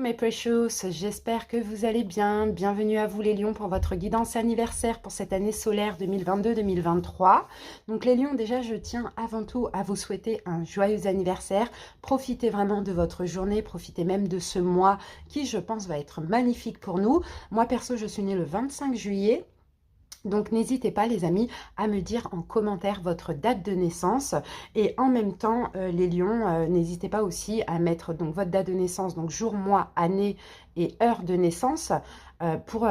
mes precious, j'espère que vous allez bien. Bienvenue à vous les lions pour votre guidance anniversaire pour cette année solaire 2022-2023. Donc les lions, déjà je tiens avant tout à vous souhaiter un joyeux anniversaire. Profitez vraiment de votre journée, profitez même de ce mois qui je pense va être magnifique pour nous. Moi perso je suis née le 25 juillet. Donc n'hésitez pas les amis à me dire en commentaire votre date de naissance et en même temps les lions, n'hésitez pas aussi à mettre donc votre date de naissance, donc jour, mois, année et heure de naissance pour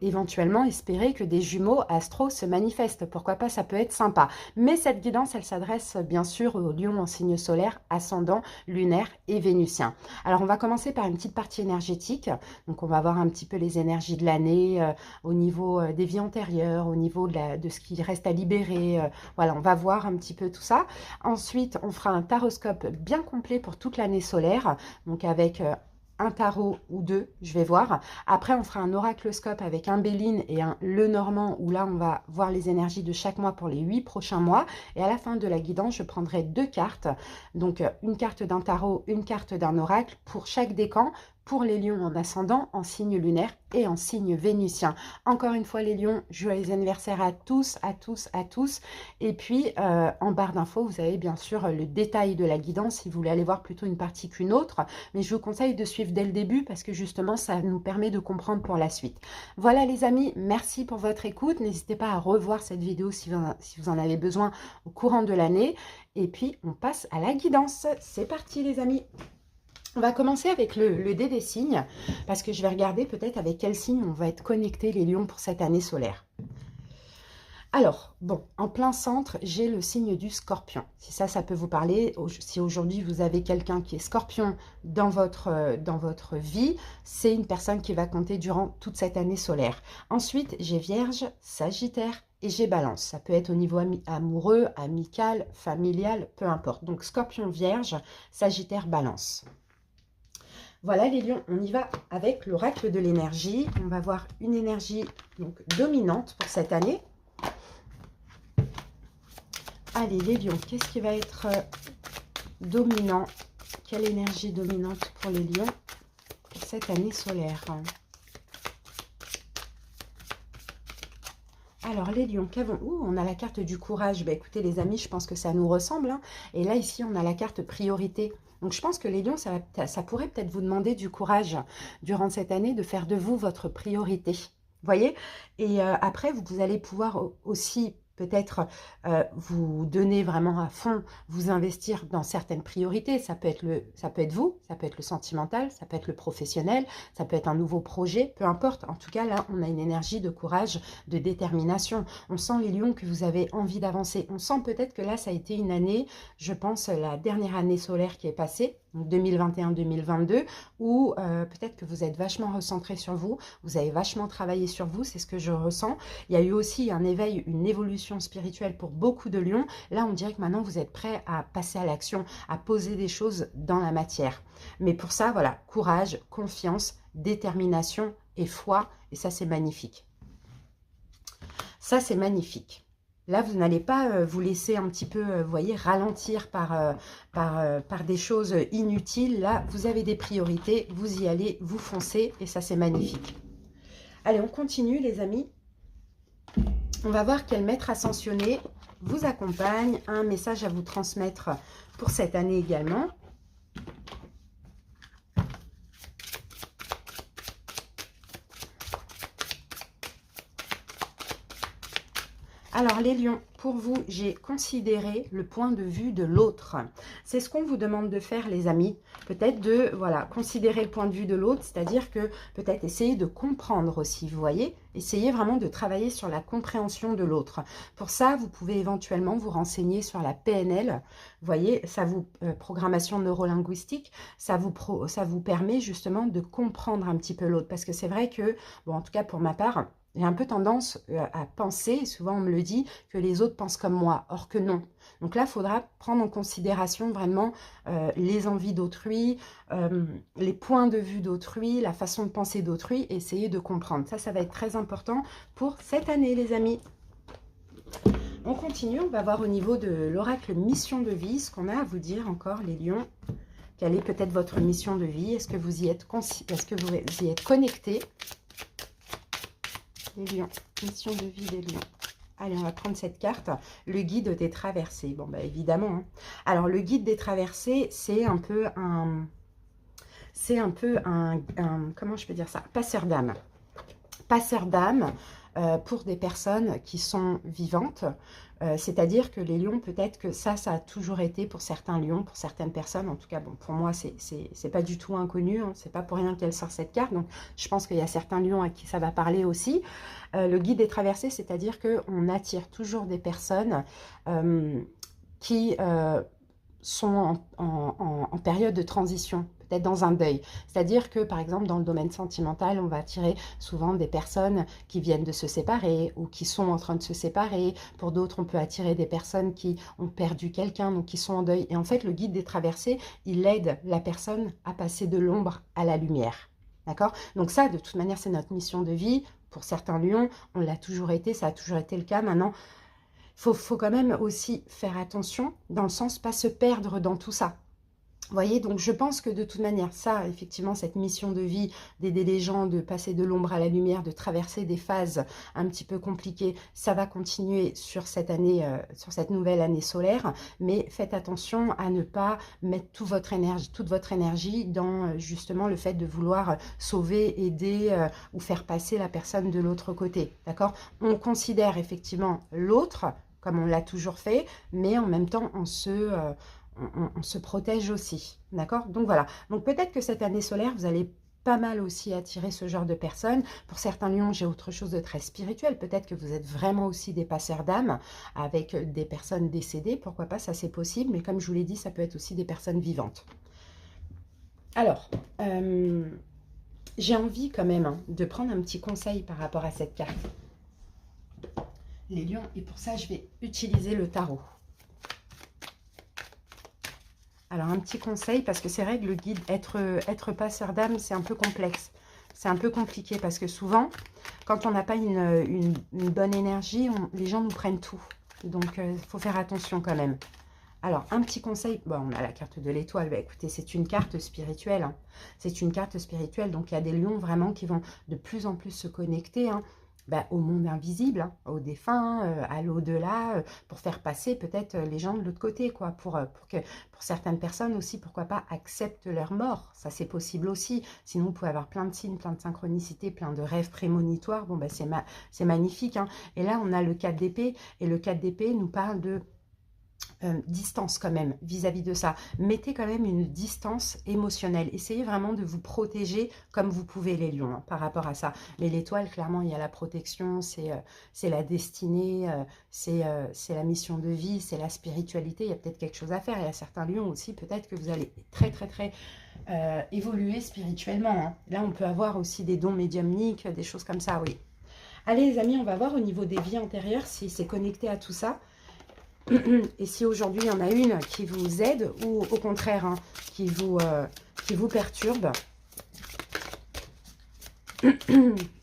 éventuellement espérer que des jumeaux astro se manifestent. Pourquoi pas, ça peut être sympa. Mais cette guidance, elle s'adresse bien sûr aux lions en signe solaire, ascendant, lunaire et vénusien. Alors on va commencer par une petite partie énergétique. Donc on va voir un petit peu les énergies de l'année au niveau des vies antérieures, au niveau de ce qui reste à libérer. Voilà, on va voir un petit peu tout ça. Ensuite, on fera un taroscope bien complet pour toute l'année solaire, donc avec un tarot ou deux, je vais voir. Après, on fera un oracloscope avec un Béline et un Lenormand, où là, on va voir les énergies de chaque mois pour les 8 prochains mois. Et à la fin de la guidance, je prendrai deux cartes. Donc, une carte d'un tarot, une carte d'un oracle pour chaque décan, pour les lions en ascendant, en signe lunaire et en signe vénusien. Encore une fois, les lions, joyeux anniversaire à tous, à tous, à tous. Et puis, en barre d'infos, vous avez bien sûr le détail de la guidance si vous voulez aller voir plutôt une partie qu'une autre. Mais je vous conseille de suivre dès le début parce que justement, ça nous permet de comprendre pour la suite. Voilà les amis, merci pour votre écoute. N'hésitez pas à revoir cette vidéo si vous en avez besoin au courant de l'année. Et puis, on passe à la guidance. C'est parti les amis. On va commencer avec le dé des signes, parce que je vais regarder peut-être avec quel signe on va être connectés les lions pour cette année solaire. Alors, bon, en plein centre, j'ai le signe du scorpion. Si ça peut vous parler, si aujourd'hui vous avez quelqu'un qui est scorpion dans votre vie, c'est une personne qui va compter durant toute cette année solaire. Ensuite, j'ai vierge, sagittaire et j'ai balance. Ça peut être au niveau amoureux, amical, familial, peu importe. Donc, scorpion, vierge, sagittaire, balance. Voilà les lions, on y va avec l'oracle de l'énergie. On va voir une énergie donc dominante pour cette année. Allez les lions, qu'est-ce qui va être dominant? Quelle énergie dominante pour les lions pour cette année solaire? Alors les lions, qu'avons... on a la carte du courage. Bah, écoutez les amis, je pense que ça nous ressemble. Hein. Et là ici, on a la carte priorité. Donc je pense que les lions, ça pourrait peut-être vous demander du courage durant cette année de faire de vous votre priorité. Vous voyez? Et après, vous allez pouvoir aussi peut-être vous donner vraiment à fond, vous investir dans certaines priorités. Ça peut être vous, ça peut être le sentimental, ça peut être le professionnel, ça peut être un nouveau projet, peu importe. En tout cas, là, on a une énergie de courage, de détermination. On sent les lions que vous avez envie d'avancer. On sent peut-être que là, ça a été une année, je pense, la dernière année solaire qui est passée, 2021-2022, où peut-être que vous êtes vachement recentré sur vous, vous avez vachement travaillé sur vous, c'est ce que je ressens. Il y a eu aussi un éveil, une évolution spirituelle pour beaucoup de lions. Là, on dirait que maintenant, vous êtes prêts à passer à l'action, à poser des choses dans la matière. Mais pour ça, voilà, courage, confiance, détermination et foi, et ça, c'est magnifique. Ça, c'est magnifique. Là, vous n'allez pas vous laisser un petit peu, vous voyez, ralentir par des choses inutiles. Là, vous avez des priorités, vous y allez, vous foncez, et ça, c'est magnifique. Allez, on continue, les amis. On va voir quel maître ascensionné vous accompagne. Un message à vous transmettre pour cette année également. Alors les lions, pour vous, j'ai considéré le point de vue de l'autre. C'est ce qu'on vous demande de faire les amis. Peut-être de, voilà, considérer le point de vue de l'autre, c'est-à-dire que peut-être essayer de comprendre aussi, vous voyez. Essayez vraiment de travailler sur la compréhension de l'autre. Pour ça, vous pouvez éventuellement vous renseigner sur la PNL. Vous voyez, ça vous, programmation neurolinguistique, ça vous permet justement de comprendre un petit peu l'autre. Parce que c'est vrai que, bon, en tout cas pour ma part, j'ai un peu tendance à penser, souvent on me le dit, que les autres pensent comme moi, or que non. Donc là, il faudra prendre en considération vraiment les envies d'autrui, les points de vue d'autrui, la façon de penser d'autrui, et essayer de comprendre. Ça va être très important pour cette année, les amis. On continue, on va voir au niveau de l'oracle mission de vie, ce qu'on a à vous dire encore, les lions, Quelle est peut-être votre mission de vie? Est-ce que vous y êtes connecté? Les lions, mission de vie des lions. Allez, on va prendre cette carte, le guide des traversées. Bon, bah évidemment. Hein. Alors, le guide des traversées, c'est un peu un... comment je peux dire ça? Passeur d'âme. Passeur d'âme pour des personnes qui sont vivantes. C'est-à-dire que les lions, peut-être que ça a toujours été pour certains lions, pour certaines personnes. En tout cas, bon, pour moi, c'est pas du tout inconnu. Hein, c'est pas pour rien qu'elle sort cette carte. Donc, je pense qu'il y a certains lions à qui ça va parler aussi. Le guide des traversées, c'est-à-dire qu'on attire toujours des personnes qui sont en période de transition, peut-être dans un deuil. C'est-à-dire que, par exemple, dans le domaine sentimental, on va attirer souvent des personnes qui viennent de se séparer ou qui sont en train de se séparer. Pour d'autres, on peut attirer des personnes qui ont perdu quelqu'un, donc qui sont en deuil. Et en fait, le guide des traversées, il aide la personne à passer de l'ombre à la lumière. D'accord? Donc ça, de toute manière, c'est notre mission de vie. Pour certains lions, on l'a toujours été, ça a toujours été le cas. Maintenant, faut quand même aussi faire attention, dans le sens pas se perdre dans tout ça. Vous voyez, donc je pense que de toute manière, ça, effectivement, cette mission de vie, d'aider les gens, de passer de l'ombre à la lumière, de traverser des phases un petit peu compliquées, ça va continuer sur cette année, sur cette nouvelle année solaire. Mais faites attention à ne pas mettre toute votre énergie dans justement le fait de vouloir sauver, aider ou faire passer la personne de l'autre côté. D'accord? On considère effectivement l'autre comme on l'a toujours fait, mais en même temps, on se protège aussi, d'accord? Donc voilà, donc peut-être que cette année solaire, vous allez pas mal aussi attirer ce genre de personnes. Pour certains lions, j'ai autre chose de très spirituel. Peut-être que vous êtes vraiment aussi des passeurs d'âme avec des personnes décédées. Pourquoi pas, ça c'est possible. Mais comme je vous l'ai dit, ça peut être aussi des personnes vivantes. Alors, j'ai envie quand même de prendre un petit conseil par rapport à cette carte. Les lions, et pour ça, je vais utiliser le tarot. Alors, un petit conseil, parce que c'est vrai que le guide, être passeur d'âme, c'est un peu complexe. C'est un peu compliqué, parce que souvent, quand on n'a pas une bonne énergie, les gens nous prennent tout. Donc, il faut faire attention quand même. Alors, un petit conseil, bon, on a la carte de l'étoile. Bah, écoutez, c'est une carte spirituelle. Hein. C'est une carte spirituelle, donc il y a des lions vraiment qui vont de plus en plus se connecter, hein. Au monde invisible, hein, aux défunts, à l'au-delà, pour faire passer peut-être les gens de l'autre côté, quoi, pour certaines personnes aussi, pourquoi pas, acceptent leur mort. Ça, c'est possible aussi. Sinon, vous pouvez avoir plein de signes, plein de synchronicités, plein de rêves prémonitoires. Bon, c'est magnifique. Hein. Et là, on a le 4 d'épée, et le 4 d'épée nous parle de distance quand même vis-à-vis de ça. Mettez quand même une distance émotionnelle. Essayez vraiment de vous protéger comme vous pouvez les lions hein, par rapport à ça. Mais l'étoile, clairement, il y a la protection, c'est la destinée, c'est la mission de vie, c'est la spiritualité. Il y a peut-être quelque chose à faire. Il y a certains lions aussi, peut-être que vous allez très évoluer spirituellement. Hein. Là, on peut avoir aussi des dons médiumniques, des choses comme ça, oui. Allez les amis, on va voir au niveau des vies antérieures si c'est connecté à tout ça. Et si aujourd'hui il y en a une qui vous aide ou au contraire hein, qui vous perturbe.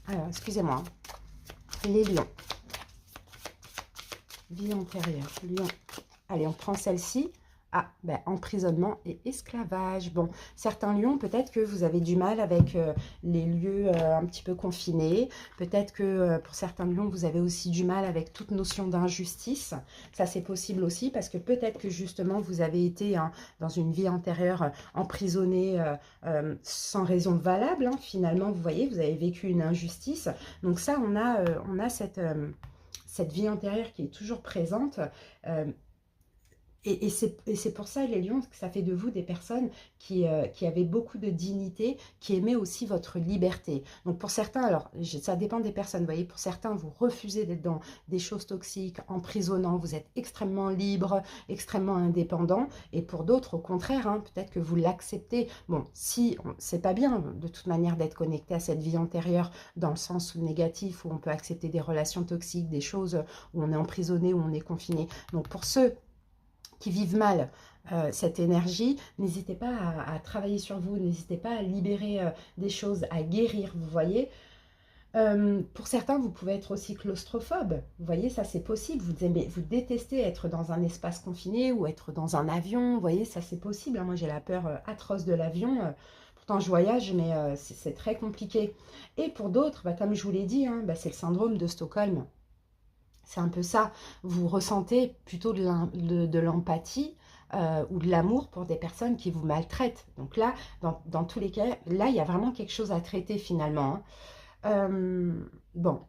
Alors, excusez-moi. Les lions. Vie antérieure. Lion. Allez, on prend celle-ci. Ah, emprisonnement et esclavage. Bon, certains lions, peut-être que vous avez du mal avec les lieux un petit peu confinés. Peut-être que pour certains lions, vous avez aussi du mal avec toute notion d'injustice. Ça, c'est possible aussi parce que peut-être que justement, vous avez été dans une vie antérieure emprisonné sans raison valable. Hein. Finalement, vous voyez, vous avez vécu une injustice. Donc ça, on a cette vie antérieure qui est toujours présente. Et c'est pour ça, les lions, que ça fait de vous des personnes qui avaient beaucoup de dignité, qui aimaient aussi votre liberté. Donc pour certains, alors ça dépend des personnes, vous voyez, pour certains, vous refusez d'être dans des choses toxiques, emprisonnant, vous êtes extrêmement libre, extrêmement indépendant. Et pour d'autres, au contraire, hein, peut-être que vous l'acceptez. Bon, si c'est pas bien de toute manière d'être connecté à cette vie antérieure dans le sens négatif, où on peut accepter des relations toxiques, des choses où on est emprisonné, où on est confiné. Donc pour ceux qui vivent mal cette énergie, n'hésitez pas à travailler sur vous, n'hésitez pas à libérer des choses, à guérir, vous voyez. Pour certains, vous pouvez être aussi claustrophobe. Vous voyez, ça c'est possible. Vous détestez être dans un espace confiné ou être dans un avion. Vous voyez, ça c'est possible, hein. Moi j'ai la peur atroce de l'avion. Pourtant je voyage, mais c'est très compliqué. Et pour d'autres, bah, comme je vous l'ai dit, hein, bah, c'est le syndrome de Stockholm. C'est un peu ça. Vous ressentez plutôt de l'empathie ou de l'amour pour des personnes qui vous maltraitent. Donc là, dans tous les cas, là, il y a vraiment quelque chose à traiter finalement, hein. Bon,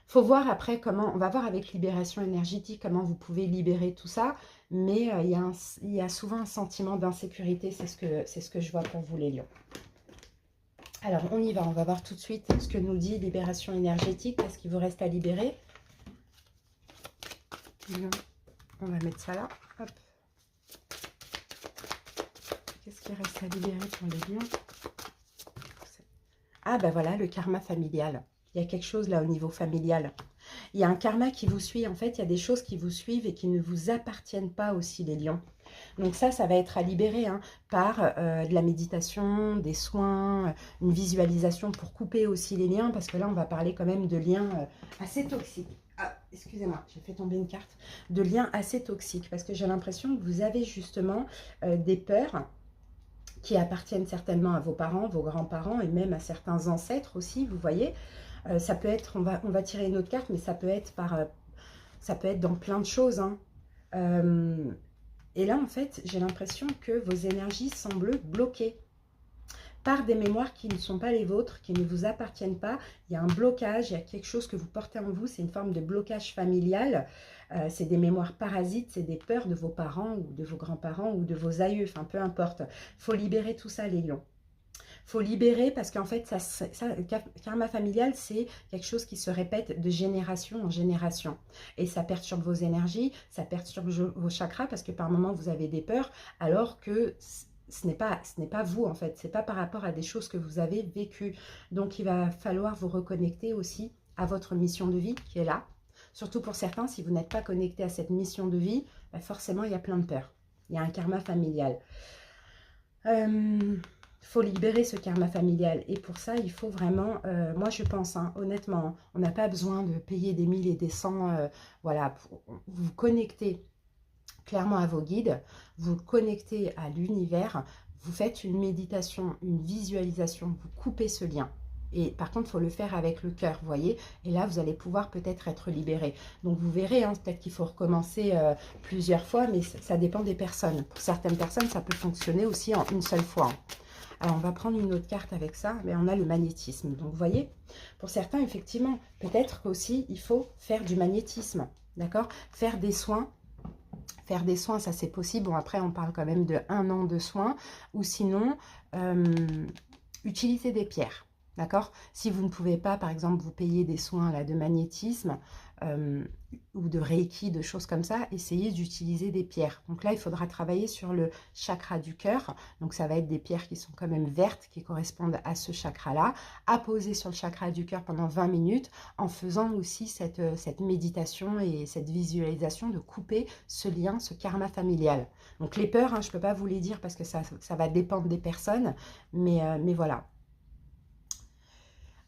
faut voir après comment, on va voir avec libération énergétique comment vous pouvez libérer tout ça, mais il y a souvent un sentiment d'insécurité, c'est ce que je vois pour vous les lions. Alors on y va, on va voir tout de suite ce que nous dit libération énergétique, qu'est-ce qu'il vous reste à libérer. On va mettre ça là, hop. Qu'est-ce qui reste à libérer pour les lions? Ah ben voilà, le karma familial. Il y a quelque chose là au niveau familial. Il y a un karma qui vous suit. En fait, il y a des choses qui vous suivent et qui ne vous appartiennent pas aussi, les lions. Donc ça va être à libérer, hein, par de la méditation, des soins, une visualisation pour couper aussi les liens. Parce que là, on va parler quand même de liens assez toxiques. Ah, excusez-moi, j'ai fait tomber une carte. De liens assez toxiques. Parce que j'ai l'impression que vous avez justement des peurs qui appartiennent certainement à vos parents, vos grands-parents et même à certains ancêtres aussi, vous voyez. Ça peut être, on va tirer une autre carte, mais ça peut être ça peut être dans plein de choses, hein. Et là, en fait, j'ai l'impression que vos énergies semblent bloquées par des mémoires qui ne sont pas les vôtres, qui ne vous appartiennent pas. Il y a un blocage, il y a quelque chose que vous portez en vous, c'est une forme de blocage familial. C'est des mémoires parasites, c'est des peurs de vos parents ou de vos grands-parents ou de vos aïeux, enfin peu importe. Il faut libérer tout ça, les lions. Il faut libérer parce qu'en fait, karma familial, c'est quelque chose qui se répète de génération en génération. Et ça perturbe vos énergies, ça perturbe vos chakras parce que par moments, vous avez des peurs alors que ce n'est pas vous en fait, c'est pas par rapport à des choses que vous avez vécues. Donc il va falloir vous reconnecter aussi à votre mission de vie qui est là. Surtout pour certains, si vous n'êtes pas connecté à cette mission de vie, bah forcément il y a plein de peurs. Il y a un karma familial. Faut libérer ce karma familial et pour ça il faut vraiment, moi je pense, hein, honnêtement, on n'a pas besoin de payer des 1000 et des 100, voilà, pour vous connecter clairement à vos guides, vous connectez à l'univers, vous faites une méditation, une visualisation, vous coupez ce lien. Et par contre, il faut le faire avec le cœur, vous voyez. Et là, vous allez pouvoir peut-être être libéré. Donc, vous verrez, hein, peut-être qu'il faut recommencer plusieurs fois, mais ça dépend des personnes. Pour certaines personnes, ça peut fonctionner aussi en une seule fois, hein. Alors, on va prendre une autre carte avec ça, mais on a le magnétisme. Donc, vous voyez, pour certains, effectivement, peut-être qu'aussi, il faut faire du magnétisme, d'accord? Faire des soins. Faire des soins, ça c'est possible. Bon, après, on parle quand même de 1 an de soins. Ou sinon, utiliser des pierres. D'accord? Si vous ne pouvez pas, par exemple, vous payer des soins là, de magnétisme ou de reiki, de choses comme ça, essayez d'utiliser des pierres. Donc là, il faudra travailler sur le chakra du cœur. Donc ça va être des pierres qui sont quand même vertes, qui correspondent à ce chakra-là, à poser sur le chakra du cœur pendant 20 minutes, en faisant aussi cette méditation et cette visualisation de couper ce lien, ce karma familial. Donc les peurs, hein, je ne peux pas vous les dire parce que ça va dépendre des personnes, mais voilà.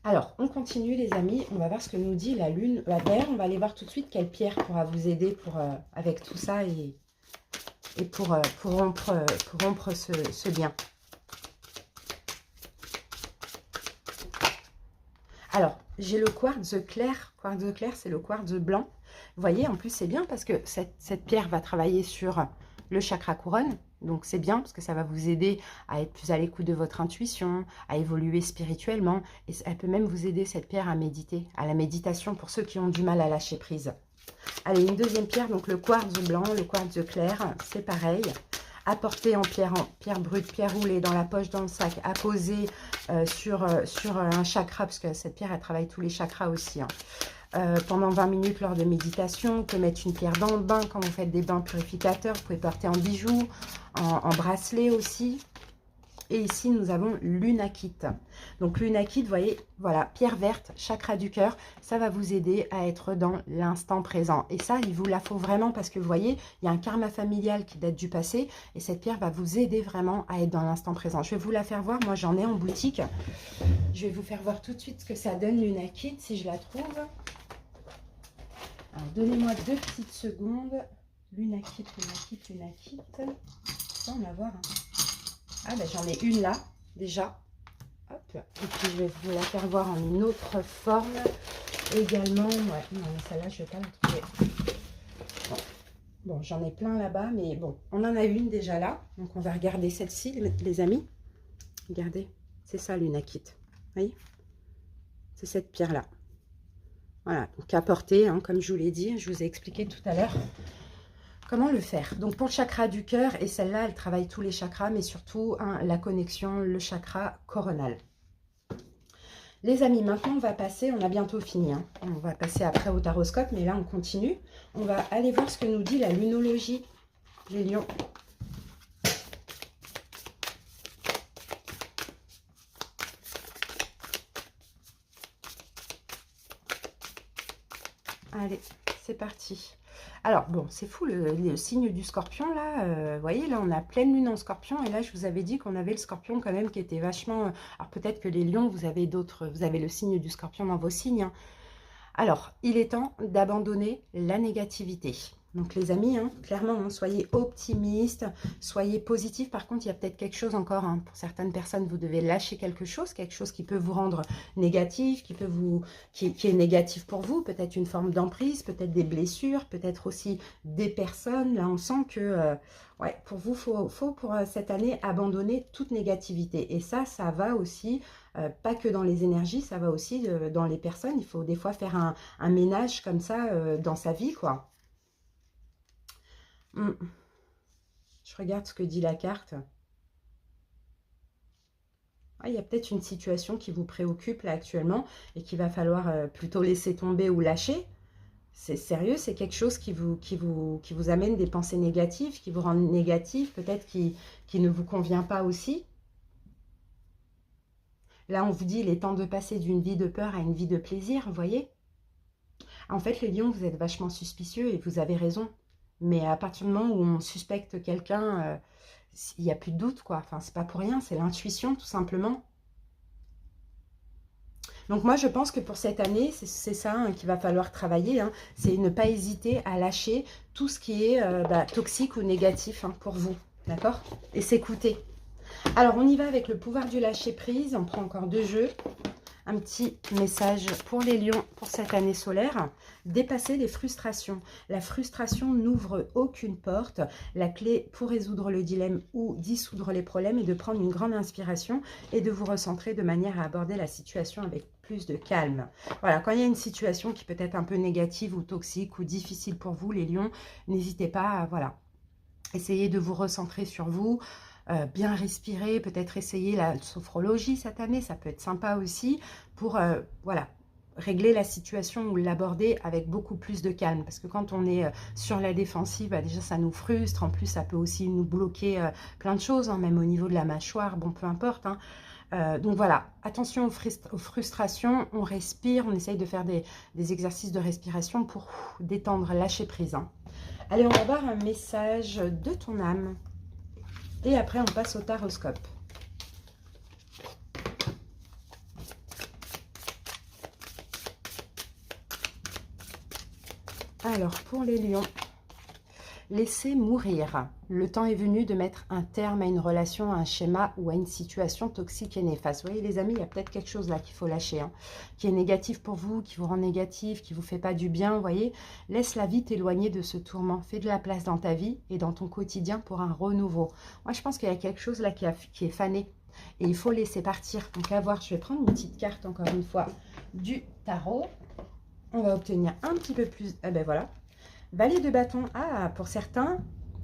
Alors, on continue les amis, on va voir ce que nous dit la lune. D'ailleurs, on va aller voir tout de suite quelle pierre pourra vous aider avec tout ça et pour rompre ce lien. Alors, j'ai le quartz clair. Quartz clair, c'est le quartz blanc. Vous voyez, en plus, c'est bien parce que cette pierre va travailler sur le chakra couronne. Donc, c'est bien parce que ça va vous aider à être plus à l'écoute de votre intuition, à évoluer spirituellement. Et elle peut même vous aider, cette pierre, à méditer, à la méditation pour ceux qui ont du mal à lâcher prise. Allez, une deuxième pierre, donc le quartz blanc, le quartz clair, c'est pareil. À porter en pierre brute, pierre roulée, dans la poche, dans le sac, à poser sur un chakra, parce que cette pierre, elle travaille tous les chakras aussi, hein. Pendant 20 minutes lors de méditation, vous pouvez mettre une pierre dans le bain quand vous faites des bains purificateurs, vous pouvez porter en bijoux, en bracelet aussi. Et ici, nous avons l'unakite. Donc l'unakite, vous voyez, voilà, pierre verte, chakra du cœur, ça va vous aider à être dans l'instant présent. Et ça, il vous la faut vraiment parce que vous voyez, il y a un karma familial qui date du passé et cette pierre va vous aider vraiment à être dans l'instant présent. Je vais vous la faire voir, moi j'en ai en boutique. Je vais vous faire voir tout de suite ce que ça donne l'unakite si je la trouve. Alors donnez-moi 2 petites secondes. L'unakite, l'unakite, l'unakite. On va voir. Hein. Ah ben j'en ai une là, déjà. Hop. Et puis je vais vous la faire voir en une autre forme également. Ouais, non mais celle-là, je ne vais pas la trouver. Bon, j'en ai plein là-bas, mais bon, on en a une déjà là. Donc on va regarder celle-ci, les amis. Regardez, c'est ça l'unakite. Vous voyez? C'est cette pierre-là. Voilà, donc à porter, hein, comme je vous l'ai dit, je vous ai expliqué tout à l'heure. Comment le faire? Donc pour le chakra du cœur, et celle-là, elle travaille tous les chakras, mais surtout hein, la connexion, le chakra coronal. Les amis, maintenant on va passer, on a bientôt fini, hein. On va passer après au taroscope, mais là on continue. On va aller voir ce que nous dit la lunologie, les lions. Allez, c'est parti. Alors, bon, c'est fou, le signe du scorpion, là, vous voyez, là, on a pleine lune en scorpion, et là, je vous avais dit qu'on avait le scorpion quand même qui était vachement... Alors, peut-être que les lions, vous avez d'autres, vous avez le signe du scorpion dans vos signes, hein. Alors, il est temps d'abandonner la négativité. Donc, les amis, hein, clairement, hein, soyez optimistes, soyez positifs. Par contre, il y a peut-être quelque chose encore, hein, pour certaines personnes, vous devez lâcher quelque chose qui peut vous rendre négatif, qui est négatif pour vous. Peut-être une forme d'emprise, peut-être des blessures, peut-être aussi des personnes. Là, on sent que, ouais, pour vous, faut pour cette année abandonner toute négativité. Et ça va aussi... pas que dans les énergies, ça va aussi dans les personnes. Il faut des fois faire un ménage comme ça dans sa vie, quoi. Je regarde ce que dit la carte. Ah, il y a peut-être une situation qui vous préoccupe là actuellement et qu'il va falloir plutôt laisser tomber ou lâcher. C'est sérieux, c'est quelque chose qui vous amène des pensées négatives, qui vous rend négatif, peut-être qui ne vous convient pas aussi. Là, on vous dit, il est temps de passer d'une vie de peur à une vie de plaisir, vous voyez? En fait, les lions, vous êtes vachement suspicieux et vous avez raison. Mais à partir du moment où on suspecte quelqu'un, il n'y a plus de doute, quoi. Enfin, c'est pas pour rien, c'est l'intuition, tout simplement. Donc moi, je pense que pour cette année, c'est ça hein, qu'il va falloir travailler. Hein, c'est ne pas hésiter à lâcher tout ce qui est toxique ou négatif hein, pour vous. D'accord? Et s'écouter. Alors, on y va avec le pouvoir du lâcher-prise. On prend encore 2 jeux. Un petit message pour les lions pour cette année solaire. Dépasser les frustrations. La frustration n'ouvre aucune porte. La clé pour résoudre le dilemme ou dissoudre les problèmes est de prendre une grande inspiration et de vous recentrer de manière à aborder la situation avec plus de calme. Voilà, quand il y a une situation qui peut être un peu négative ou toxique ou difficile pour vous, les lions, n'hésitez pas à, voilà, essayer de vous recentrer sur vous. Bien respirer, peut-être essayer la sophrologie cette année, ça peut être sympa aussi pour voilà, régler la situation ou l'aborder avec beaucoup plus de calme. Parce que quand on est sur la défensive, bah, déjà ça nous frustre, en plus ça peut aussi nous bloquer plein de choses, hein, même au niveau de la mâchoire, bon peu importe. Hein. Donc voilà, attention aux frustrations, on respire, on essaye de faire des exercices de respiration pour détendre, lâcher prise. Hein. Allez, on va voir un message de ton âme. Et après, on passe au taroscope. Alors, pour les lions, laissez mourir. Le temps est venu de mettre un terme à une relation, à un schéma ou à une situation toxique et néfaste. Vous voyez, les amis, il y a peut-être quelque chose là qu'il faut lâcher, hein, qui est négatif pour vous, qui vous rend négatif, qui ne vous fait pas du bien, vous voyez. Laisse la vie t'éloigner de ce tourment. Fais de la place dans ta vie et dans ton quotidien pour un renouveau. Moi, je pense qu'il y a quelque chose là qui est fané et il faut laisser partir. Donc, à voir, je vais prendre une petite carte, encore une fois, du tarot. On va obtenir un petit peu plus... Ah ben voilà. Valet de bâton. Ah, pour certains...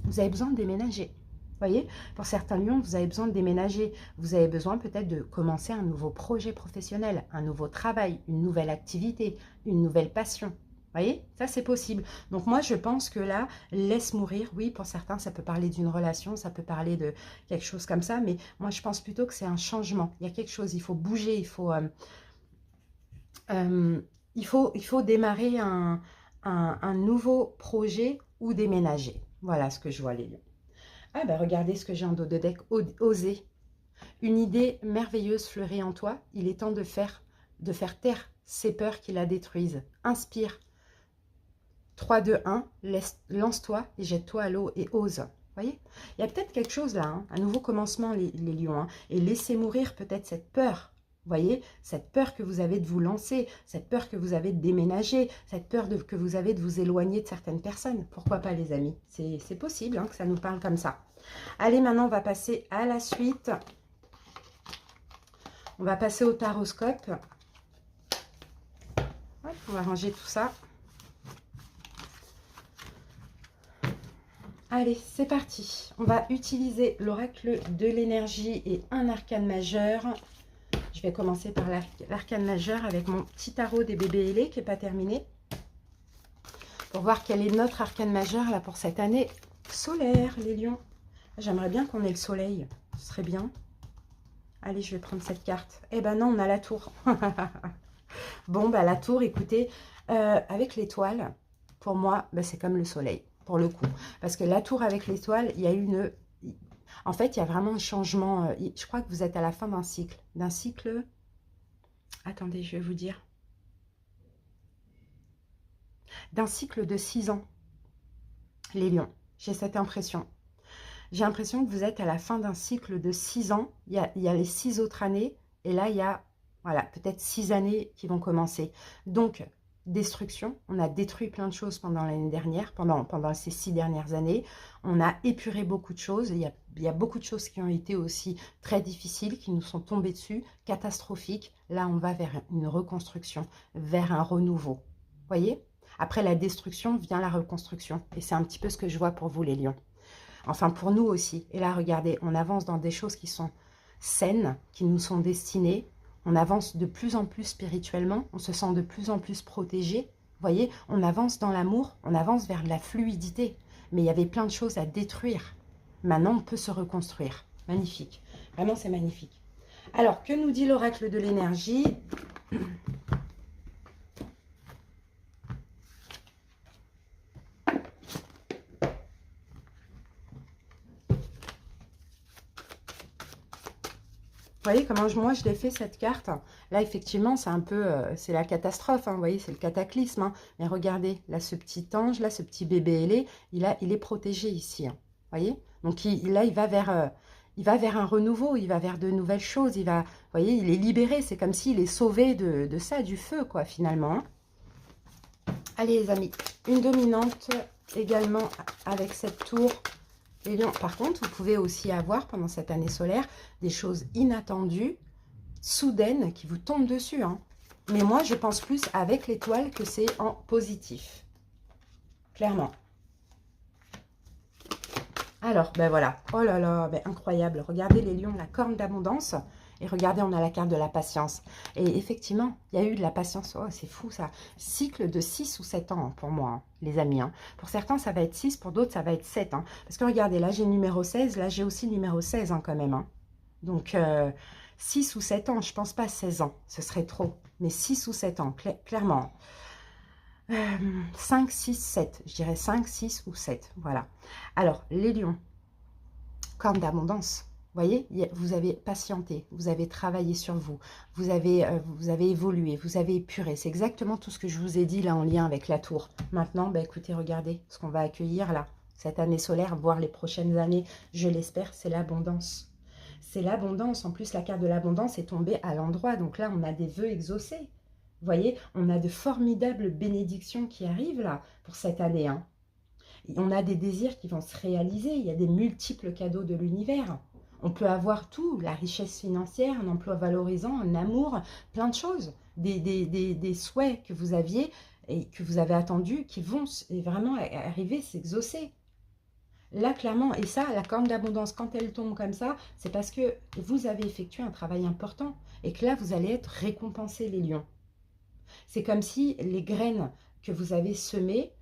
Vous avez besoin de déménager. Vous voyez, pour certains lions, vous avez besoin de déménager. Vous avez besoin peut-être de commencer un nouveau projet professionnel, un nouveau travail, une nouvelle activité, une nouvelle passion. Voyez, ça c'est possible. Donc moi je pense que là, laisse mourir, oui, pour certains ça peut parler d'une relation, ça peut parler de quelque chose comme ça, mais moi je pense plutôt que c'est un changement. Il y a quelque chose, il faut bouger, euh, il faut démarrer un nouveau projet ou déménager. Voilà ce que je vois les lions. Ah ben regardez ce que j'ai en dos de deck, oser. Une idée merveilleuse fleurit en toi, il est temps de faire taire ces peurs qui la détruisent. Inspire. 3, 2, 1, lance-toi et jette-toi à l'eau et ose. Vous voyez, il y a peut-être quelque chose là, hein, un nouveau commencement les lions. Hein, et laissez mourir peut-être cette peur. Vous voyez, cette peur que vous avez de vous lancer, cette peur que vous avez de déménager, cette peur que vous avez de vous éloigner de certaines personnes. Pourquoi pas les amis? C'est possible hein, que ça nous parle comme ça. Allez, maintenant on va passer à la suite. On va passer au taroscope. Hop, on va ranger tout ça. Allez, c'est parti. On va utiliser l'oracle de l'énergie et un arcane majeur. Je vais commencer par l'arcane majeur avec mon petit tarot des bébés ailés qui n'est pas terminé. Pour voir quel est notre arcane majeur là pour cette année solaire, les lions. J'aimerais bien qu'on ait le soleil. Ce serait bien. Allez, je vais prendre cette carte. Eh ben non, on a la tour. Bon, bah la tour, écoutez, avec l'étoile, pour moi, bah, c'est comme le soleil. Pour le coup. Parce que la tour avec l'étoile, il y a une... En fait, il y a vraiment un changement. Je crois que vous êtes à la fin d'un cycle. D'un cycle... Attendez, je vais vous dire. D'un cycle de 6 ans. Les lions. J'ai cette impression. J'ai l'impression que vous êtes à la fin d'un cycle de 6 ans. Il y a les 6 autres années. Et là, il y a, voilà, peut-être 6 années qui vont commencer. Donc... destruction, on a détruit plein de choses pendant l'année dernière, pendant ces 6 dernières années, on a épuré beaucoup de choses, il y a beaucoup de choses qui ont été aussi très difficiles, qui nous sont tombées dessus, catastrophiques, là on va vers une reconstruction, vers un renouveau, voyez? Après la destruction vient la reconstruction, et c'est un petit peu ce que je vois pour vous les lions, enfin pour nous aussi, et là regardez, on avance dans des choses qui sont saines, qui nous sont destinées. On avance de plus en plus spirituellement, on se sent de plus en plus protégé. Vous voyez, on avance dans l'amour, on avance vers la fluidité. Mais il y avait plein de choses à détruire. Maintenant, on peut se reconstruire. Magnifique. Vraiment, c'est magnifique. Alors, que nous dit l'oracle de l'énergie ? Vous voyez comment moi je l'ai fait cette carte. Là effectivement c'est un peu, c'est la catastrophe, hein, vous voyez c'est le cataclysme. Hein. Mais regardez, là ce petit ange, là ce petit bébé ailé, il est protégé ici. Hein, vous voyez. Donc là il va vers un renouveau, il va vers de nouvelles choses. Vous voyez, il est libéré, c'est comme s'il est sauvé de ça, du feu quoi finalement. Hein. Allez les amis, une dominante également avec cette tour. Les lions, par contre, vous pouvez aussi avoir pendant cette année solaire des choses inattendues, soudaines, qui vous tombent dessus. Hein. Mais moi, je pense plus avec l'étoile que c'est en positif. Clairement. Alors, ben voilà. Oh là là, ben incroyable. Regardez les lions, la corne d'abondance. Et regardez, on a la carte de la patience. Et effectivement, il y a eu de la patience. Oh, c'est fou ça. Cycle de 6 ou 7 ans pour moi, hein, les amis. Hein. Pour certains, ça va être 6, pour d'autres, ça va être 7. Hein. Parce que regardez, là, j'ai le numéro 16. Là, j'ai aussi le numéro 16 hein, quand même. Hein. Donc, 6 ou 7 ans. Je pense pas 16 ans. Ce serait trop. Mais 6 ou 7 ans, clairement. 5, 6, 7. Je dirais 5, 6 ou 7. Voilà. Alors, les lions. Corne d'abondance. Vous voyez, vous avez patienté, vous avez travaillé sur vous, vous avez évolué, vous avez épuré. C'est exactement tout ce que je vous ai dit là en lien avec la tour. Maintenant, bah, écoutez, regardez ce qu'on va accueillir là, cette année solaire, voire les prochaines années, je l'espère, c'est l'abondance. C'est l'abondance. En plus, la carte de l'abondance est tombée à l'endroit. Donc là, on a des vœux exaucés. Vous voyez, on a de formidables bénédictions qui arrivent là pour cette année. Hein. On a des désirs qui vont se réaliser. Il y a des multiples cadeaux de l'univers. On peut avoir tout, la richesse financière, un emploi valorisant, un amour, plein de choses. Des souhaits que vous aviez et que vous avez attendus qui vont vraiment arriver, s'exaucer. Là, clairement, et ça, la corne d'abondance, quand elle tombe comme ça, c'est parce que vous avez effectué un travail important et que là, vous allez être récompensés, les lions. C'est comme si les graines que vous avez semées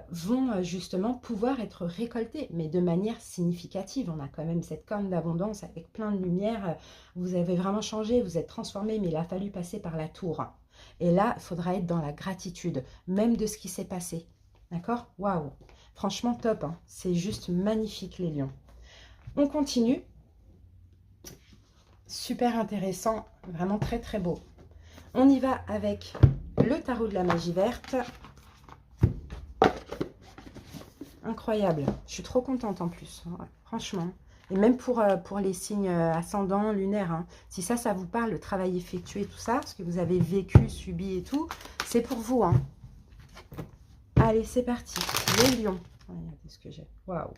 vont justement pouvoir être récoltés, mais de manière significative. On a quand même cette corne d'abondance avec plein de lumière. Vous avez vraiment changé, vous êtes transformé, mais il a fallu passer par la tour. Et là, il faudra être dans la gratitude, même de ce qui s'est passé. D'accord? Waouh! Franchement, top. Hein. C'est juste magnifique, les lions. On continue. Super intéressant, vraiment très très beau. On y va avec le tarot de la magie verte. Incroyable. Je suis trop contente en plus, ouais, franchement. Et même pour les signes ascendants, lunaires. Hein. Si ça vous parle, le travail effectué, tout ça, ce que vous avez vécu, subi et tout, c'est pour vous. Hein. Allez, c'est parti. Les lions. Regardez ce que j'ai. Waouh.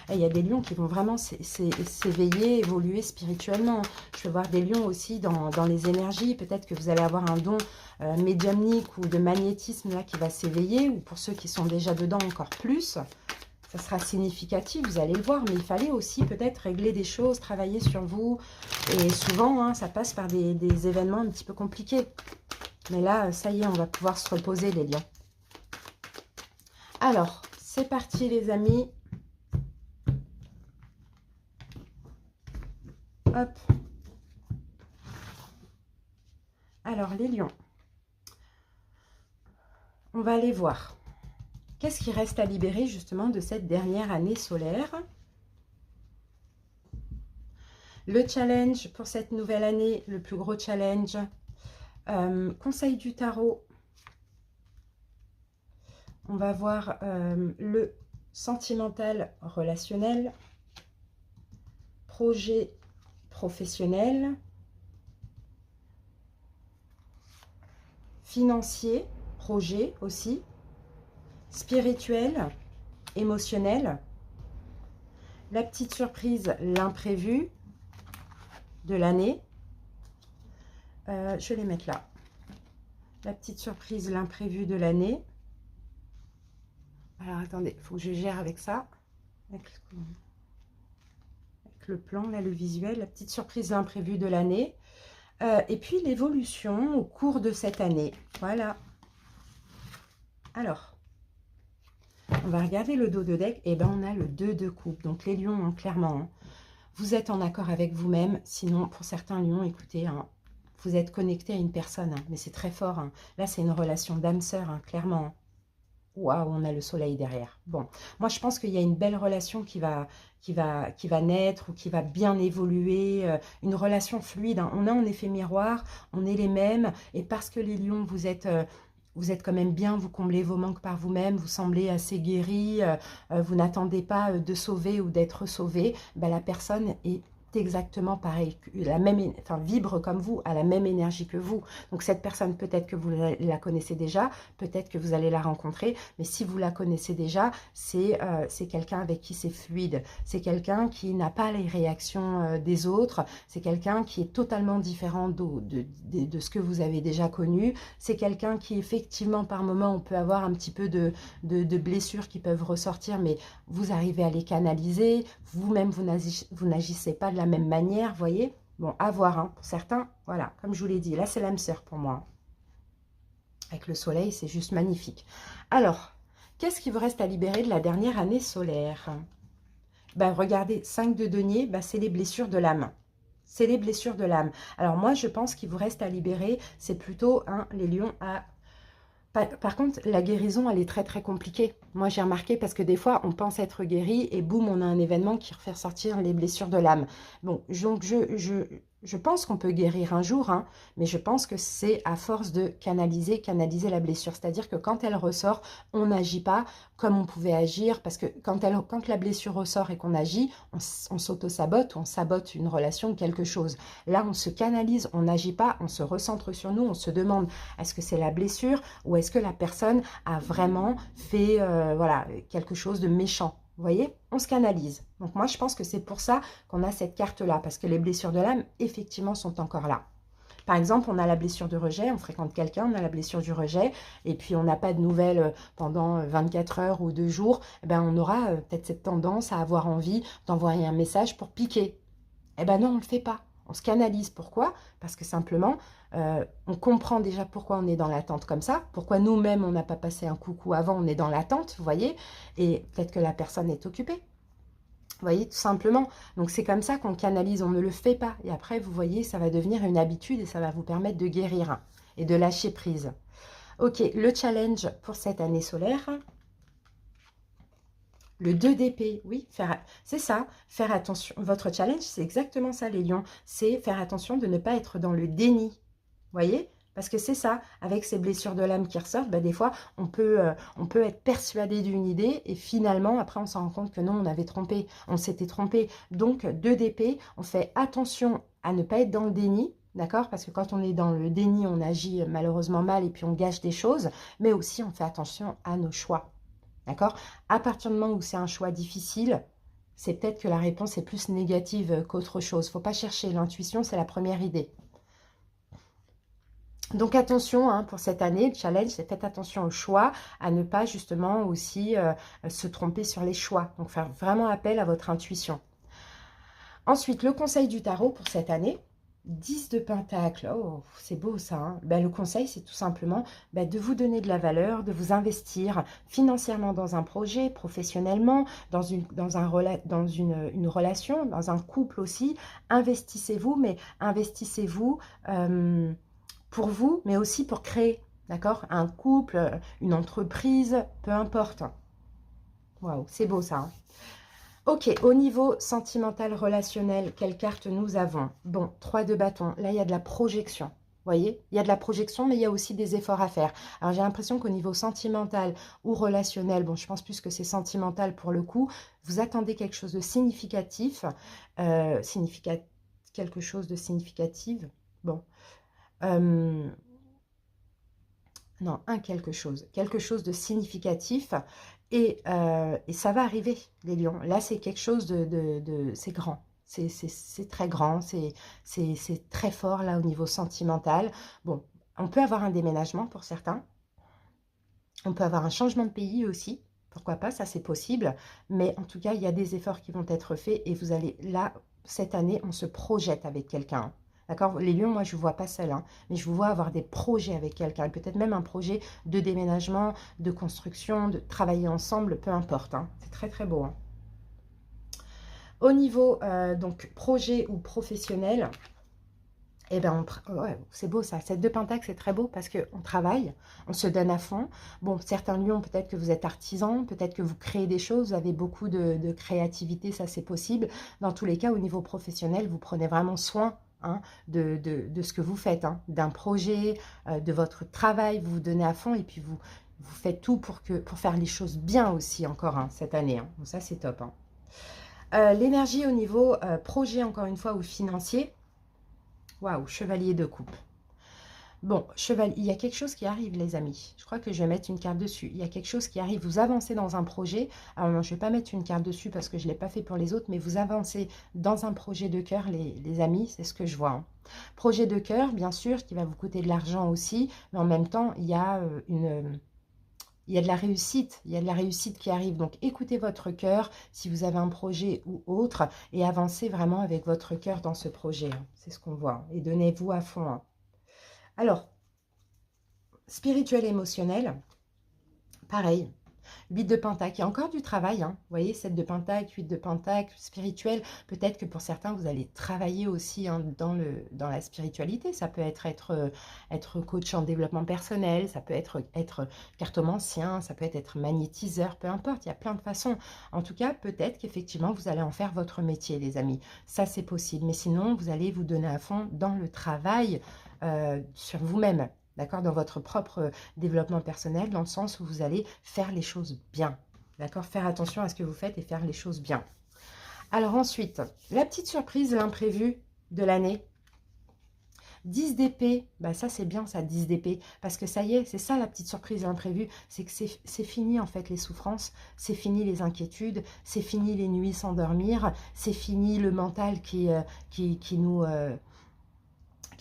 Il y a des lions qui vont vraiment s'éveiller, évoluer spirituellement. Je peux voir des lions aussi dans les énergies. Peut-être que vous allez avoir un don médiumnique ou de magnétisme là qui va s'éveiller. Ou pour ceux qui sont déjà dedans, encore plus. Ça sera significatif, vous allez le voir. Mais il fallait aussi peut-être régler des choses, travailler sur vous. Et souvent, hein, ça passe par des événements un petit peu compliqués. Mais là, ça y est, on va pouvoir se reposer, les lions. Alors, c'est parti, les amis. Hop. Alors, les lions, on va aller voir. Qu'est-ce qui reste à libérer, justement, de cette dernière année solaire? Le challenge pour cette nouvelle année, le plus gros challenge. Conseil du tarot. On va voir le sentimental relationnel. Projet professionnel. Financier, projet aussi, spirituel, émotionnel, la petite surprise, l'imprévu de l'année. Je vais les mettre là. La petite surprise, l'imprévu de l'année. Alors, attendez, il faut que je gère avec ça. Avec le plan, là, le visuel. La petite surprise, l'imprévu de l'année. Et puis l'évolution au cours de cette année. Voilà. Alors, on va regarder le dos de deck. Et bien, on a le 2 de coupe. Donc, les lions, hein, clairement, hein, vous êtes en accord avec vous-même. Sinon, pour certains lions, écoutez, hein, vous êtes connecté à une personne. Hein, mais c'est très fort. Hein. Là, c'est une relation d'âme-sœur, hein, clairement. Waouh, on a le soleil derrière. Bon, moi, je pense qu'il y a une belle relation qui va naître ou qui va bien évoluer, une relation fluide. Hein. On est en effet miroir, on est les mêmes. Et parce que les lions, vous êtes quand même bien, vous comblez vos manques par vous-même, vous semblez assez guéri, vous n'attendez pas de sauver ou d'être sauvé. Ben, la personne est exactement pareil, enfin, vibre comme vous, a la même énergie que vous. Donc cette personne, peut-être que vous la connaissez déjà, peut-être que vous allez la rencontrer, mais si vous la connaissez déjà, c'est quelqu'un avec qui c'est fluide, c'est quelqu'un qui n'a pas les réactions des autres, c'est quelqu'un qui est totalement différent de ce que vous avez déjà connu, c'est quelqu'un qui effectivement par moment on peut avoir un petit peu de blessures qui peuvent ressortir, mais vous arrivez à les canaliser, vous-même vous n'agissez pas de la même manière, voyez. Bon, à voir, hein, pour certains, voilà, comme je vous l'ai dit, là c'est l'âme sœur pour moi. Avec le soleil, c'est juste magnifique. Alors, qu'est-ce qui vous reste à libérer de la dernière année solaire? Ben, regardez, 5 de denier, ben, c'est les blessures de l'âme. C'est les blessures de l'âme. Alors moi, je pense qu'il vous reste à libérer, c'est plutôt hein, les lions à... Par contre, la guérison, elle est très très compliquée. Moi, j'ai remarqué parce que des fois, on pense être guéri et boum, on a un événement qui refait ressortir les blessures de l'âme. Bon, donc je pense qu'on peut guérir un jour, hein, mais je pense que c'est à force de canaliser la blessure. C'est-à-dire que quand elle ressort, on n'agit pas comme on pouvait agir, parce que quand la blessure ressort et qu'on agit, on s'auto-sabote, on sabote une relation ou quelque chose. Là, on se canalise, on n'agit pas, on se recentre sur nous, on se demande, est-ce que c'est la blessure ou est-ce que la personne a vraiment fait voilà, quelque chose de méchant? Vous voyez, on se canalise. Donc moi, je pense que c'est pour ça qu'on a cette carte-là, parce que les blessures de l'âme, effectivement, sont encore là. Par exemple, on a la blessure de rejet, on fréquente quelqu'un, on a la blessure du rejet, et puis on n'a pas de nouvelles pendant 24 heures ou 2 jours, eh ben, on aura peut-être cette tendance à avoir envie d'envoyer un message pour piquer. Eh bien non, on ne le fait pas. On se canalise. Pourquoi? Parce que simplement, On comprend déjà pourquoi on est dans l'attente comme ça, pourquoi nous-mêmes, on n'a pas passé un coucou avant, on est dans l'attente, vous voyez, et peut-être que la personne est occupée. Vous voyez, tout simplement. Donc, c'est comme ça qu'on canalise, on ne le fait pas. Et après, vous voyez, ça va devenir une habitude et ça va vous permettre de guérir et de lâcher prise. Ok, le challenge pour cette année solaire. Le 2 d'épée, oui, c'est ça, faire attention. Votre challenge, c'est exactement ça, les lions. C'est faire attention de ne pas être dans le déni. Vous voyez? Parce que c'est ça, avec ces blessures de l'âme qui ressortent, bah, des fois, on peut être persuadé d'une idée et finalement, après, on s'en rend compte que non, on avait trompé, on s'était trompé. Donc, 2 d'épée, on fait attention à ne pas être dans le déni, d'accord? Parce que quand on est dans le déni, on agit malheureusement mal et puis on gâche des choses, mais aussi on fait attention à nos choix, d'accord? À partir du moment où c'est un choix difficile, c'est peut-être que la réponse est plus négative qu'autre chose. Il ne faut pas chercher, l'intuition, c'est la première idée. Donc attention, pour cette année, le challenge, c'est faites attention aux choix, à ne pas justement aussi se tromper sur les choix. Donc faire vraiment appel à votre intuition. Ensuite, le conseil du tarot pour cette année, 10 de Pentacle. Oh, c'est beau ça. Hein. Le conseil, c'est tout simplement de vous donner de la valeur, de vous investir financièrement dans un projet, professionnellement, dans une relation, dans un couple aussi. Investissez-vous, mais investissez-vous pour vous, mais aussi pour créer, d'accord? Un couple, une entreprise, peu importe. Waouh, c'est beau ça. Hein. Ok, au niveau sentimental, relationnel, quelle carte nous avons? Bon, 3 de bâton, là il y a de la projection. Vous voyez, il y a de la projection, mais il y a aussi des efforts à faire. Alors j'ai l'impression qu'au niveau sentimental ou relationnel, bon je pense plus que c'est sentimental pour le coup, vous attendez quelque chose de significatif, quelque chose de significatif, bon, non, quelque chose de significatif, et ça va arriver, les lions. Là, c'est quelque chose c'est grand, c'est très grand, c'est très fort, là, au niveau sentimental. Bon, on peut avoir un déménagement pour certains, on peut avoir un changement de pays aussi, pourquoi pas, ça c'est possible, mais en tout cas, il y a des efforts qui vont être faits, et vous allez, là, cette année, on se projette avec quelqu'un. D'accord? Les lions, moi, je ne vous vois pas seul, mais je vous vois avoir des projets avec quelqu'un, peut-être même un projet de déménagement, de construction, de travailler ensemble, peu importe. C'est très, très beau. Au niveau, donc, projet ou professionnel, eh bien, ouais, c'est beau ça. Cette 2 pentacles, c'est très beau parce qu'on travaille, on se donne à fond. Bon, certains lions, peut-être que vous êtes artisan, peut-être que vous créez des choses, vous avez beaucoup de créativité, ça c'est possible. Dans tous les cas, au niveau professionnel, vous prenez vraiment soin de ce que vous faites, d'un projet, de votre travail, vous vous donnez à fond et puis vous faites tout pour faire les choses bien aussi encore cette année. Donc ça, c'est top. L'énergie au niveau projet, encore une fois, ou financier. Waouh, chevalier de coupe. Bon, chevalier, il y a quelque chose qui arrive, les amis. Je crois que je vais mettre une carte dessus. Il y a quelque chose qui arrive. Vous avancez dans un projet. Alors, non, je ne vais pas mettre une carte dessus parce que je ne l'ai pas fait pour les autres, mais vous avancez dans un projet de cœur, les amis. C'est ce que je vois. Projet de cœur, bien sûr, qui va vous coûter de l'argent aussi. Mais en même temps, il y a il y a de la réussite qui arrive. Donc, écoutez votre cœur si vous avez un projet ou autre et avancez vraiment avec votre cœur dans ce projet. C'est ce qu'on voit. Et donnez-vous à fond. Alors, spirituel, émotionnel, pareil. 8 de Pentacle, il y a encore du travail, Vous voyez, 7 de Pentacle, 8 de Pentacle, spirituel. Peut-être que pour certains, vous allez travailler aussi dans la spiritualité. Ça peut être coach en développement personnel, ça peut être cartomancien, ça peut être magnétiseur, peu importe, il y a plein de façons. En tout cas, peut-être qu'effectivement, vous allez en faire votre métier, les amis. Ça, c'est possible. Mais sinon, vous allez vous donner à fond dans le travail sur vous-même. D'accord, dans votre propre développement personnel, dans le sens où vous allez faire les choses bien. D'accord, faire attention à ce que vous faites et faire les choses bien. Alors ensuite, la petite surprise, l'imprévu de l'année. 10 d'épée, ça c'est bien ça, 10 d'épée, parce que ça y est, c'est ça la petite surprise, l'imprévu, c'est que c'est fini en fait les souffrances, c'est fini les inquiétudes, c'est fini les nuits sans dormir, c'est fini le mental qui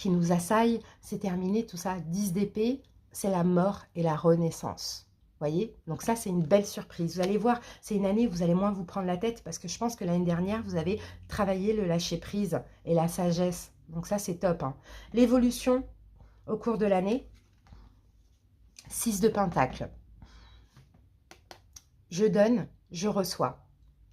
nous assaille, c'est terminé tout ça. 10 d'épée, c'est la mort et la renaissance. Voyez, donc ça c'est une belle surprise. Vous allez voir, c'est une année où vous allez moins vous prendre la tête parce que je pense que l'année dernière, vous avez travaillé le lâcher-prise et la sagesse. Donc ça c'est top. L'évolution, au cours de l'année. 6 de Pentacle. Je donne, je reçois.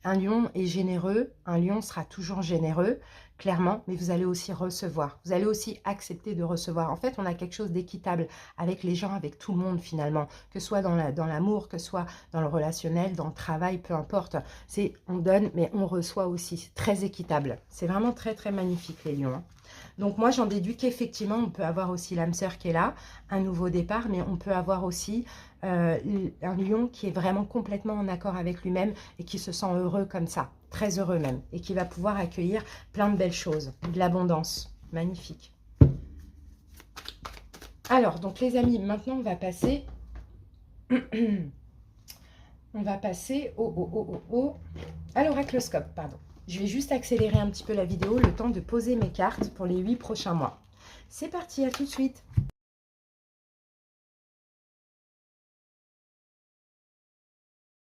Un lion est généreux, un lion sera toujours généreux, clairement, mais vous allez aussi recevoir. Vous allez aussi accepter de recevoir. En fait, on a quelque chose d'équitable avec les gens, avec tout le monde finalement, que ce soit dans l'amour, que ce soit dans le relationnel, dans le travail, peu importe. C'est on donne, mais on reçoit aussi. C'est très équitable. C'est vraiment très, très magnifique les lions, hein. Donc moi, j'en déduis qu'effectivement, on peut avoir aussi l'âme sœur qui est là, un nouveau départ, mais on peut avoir aussi un lion qui est vraiment complètement en accord avec lui-même et qui se sent heureux comme ça, très heureux même, et qui va pouvoir accueillir plein de belles choses, de l'abondance. Magnifique. Alors, donc les amis, maintenant on va passer... on va passer à l'oracloscope, pardon. Je vais juste accélérer un petit peu la vidéo, le temps de poser mes cartes pour les 8 prochains mois. C'est parti, à tout de suite.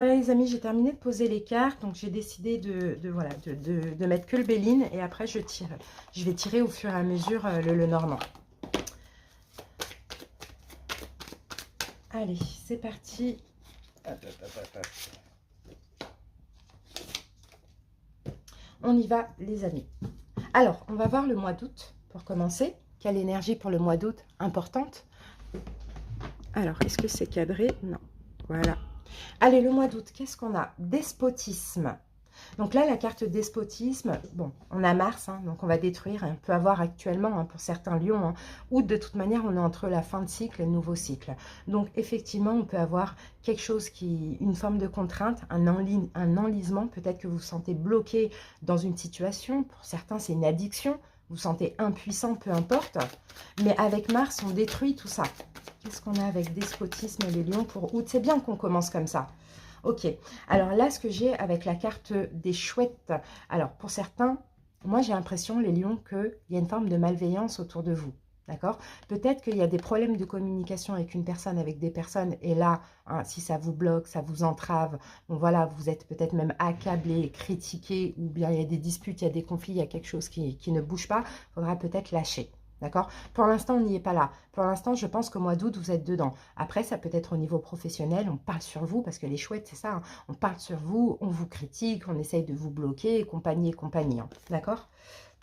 Voilà les amis, j'ai terminé de poser les cartes, donc j'ai décidé de mettre que le Béline et après je vais tirer au fur et à mesure le Normand. Allez, c'est parti. Hop, hop, hop, hop. On y va les amis. Alors, on va voir le mois d'août pour commencer. Quelle énergie pour le mois d'août importante. Alors, est-ce que c'est cadré? Non. Voilà. Allez, le mois d'août, qu'est-ce qu'on a? Despotisme. Donc là, la carte despotisme, bon, on a Mars, hein, donc on va détruire. On peut avoir actuellement, hein, pour certains lions, hein, août, de toute manière, on est entre la fin de cycle et le nouveau cycle. Donc effectivement, on peut avoir quelque chose une forme de contrainte, un enlisement. Peut-être que vous vous sentez bloqué dans une situation. Pour certains, c'est une addiction. Vous vous sentez impuissant, peu importe. Mais avec Mars, on détruit tout ça. Qu'est-ce qu'on a avec despotisme et les lions pour août? C'est bien qu'on commence comme ça. Ok, alors là, ce que j'ai avec la carte des chouettes, alors pour certains, moi j'ai l'impression, les lions, qu'il y a une forme de malveillance autour de vous, d'accord? Peut-être qu'il y a des problèmes de communication avec une personne, avec des personnes, et là, hein, si ça vous bloque, ça vous entrave, bon voilà, vous êtes peut-être même accablé, critiqué, ou bien il y a des disputes, il y a des conflits, il y a quelque chose qui ne bouge pas, il faudra peut-être lâcher. D'accord? Pour l'instant, on n'y est pas là. Pour l'instant, je pense qu'au mois d'août, vous êtes dedans. Après, ça peut être au niveau professionnel. On parle sur vous, parce que les chouettes, c'est ça. Hein. On parle sur vous, on vous critique, on essaye de vous bloquer, et compagnie. Hein. D'accord?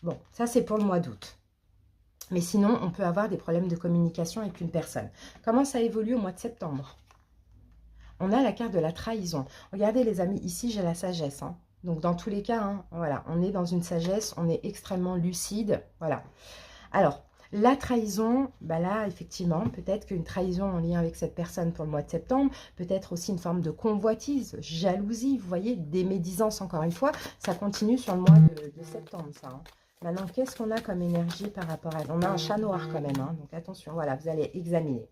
Bon, ça, c'est pour le mois d'août. Mais sinon, on peut avoir des problèmes de communication avec une personne. Comment ça évolue au mois de septembre? On a la carte de la trahison. Regardez, les amis, ici, j'ai la sagesse. Hein. Donc, dans tous les cas, hein, voilà, on est dans une sagesse, on est extrêmement lucide. Voilà. Alors, la trahison, bah là, effectivement, peut-être qu'une trahison en lien avec cette personne pour le mois de septembre, peut-être aussi une forme de convoitise, jalousie, vous voyez, des médisances, encore une fois, ça continue sur le mois de septembre, ça. Hein. Maintenant, qu'est-ce qu'on a comme énergie par rapport à... On a un chat noir quand même, hein, donc attention, voilà, vous allez examiner.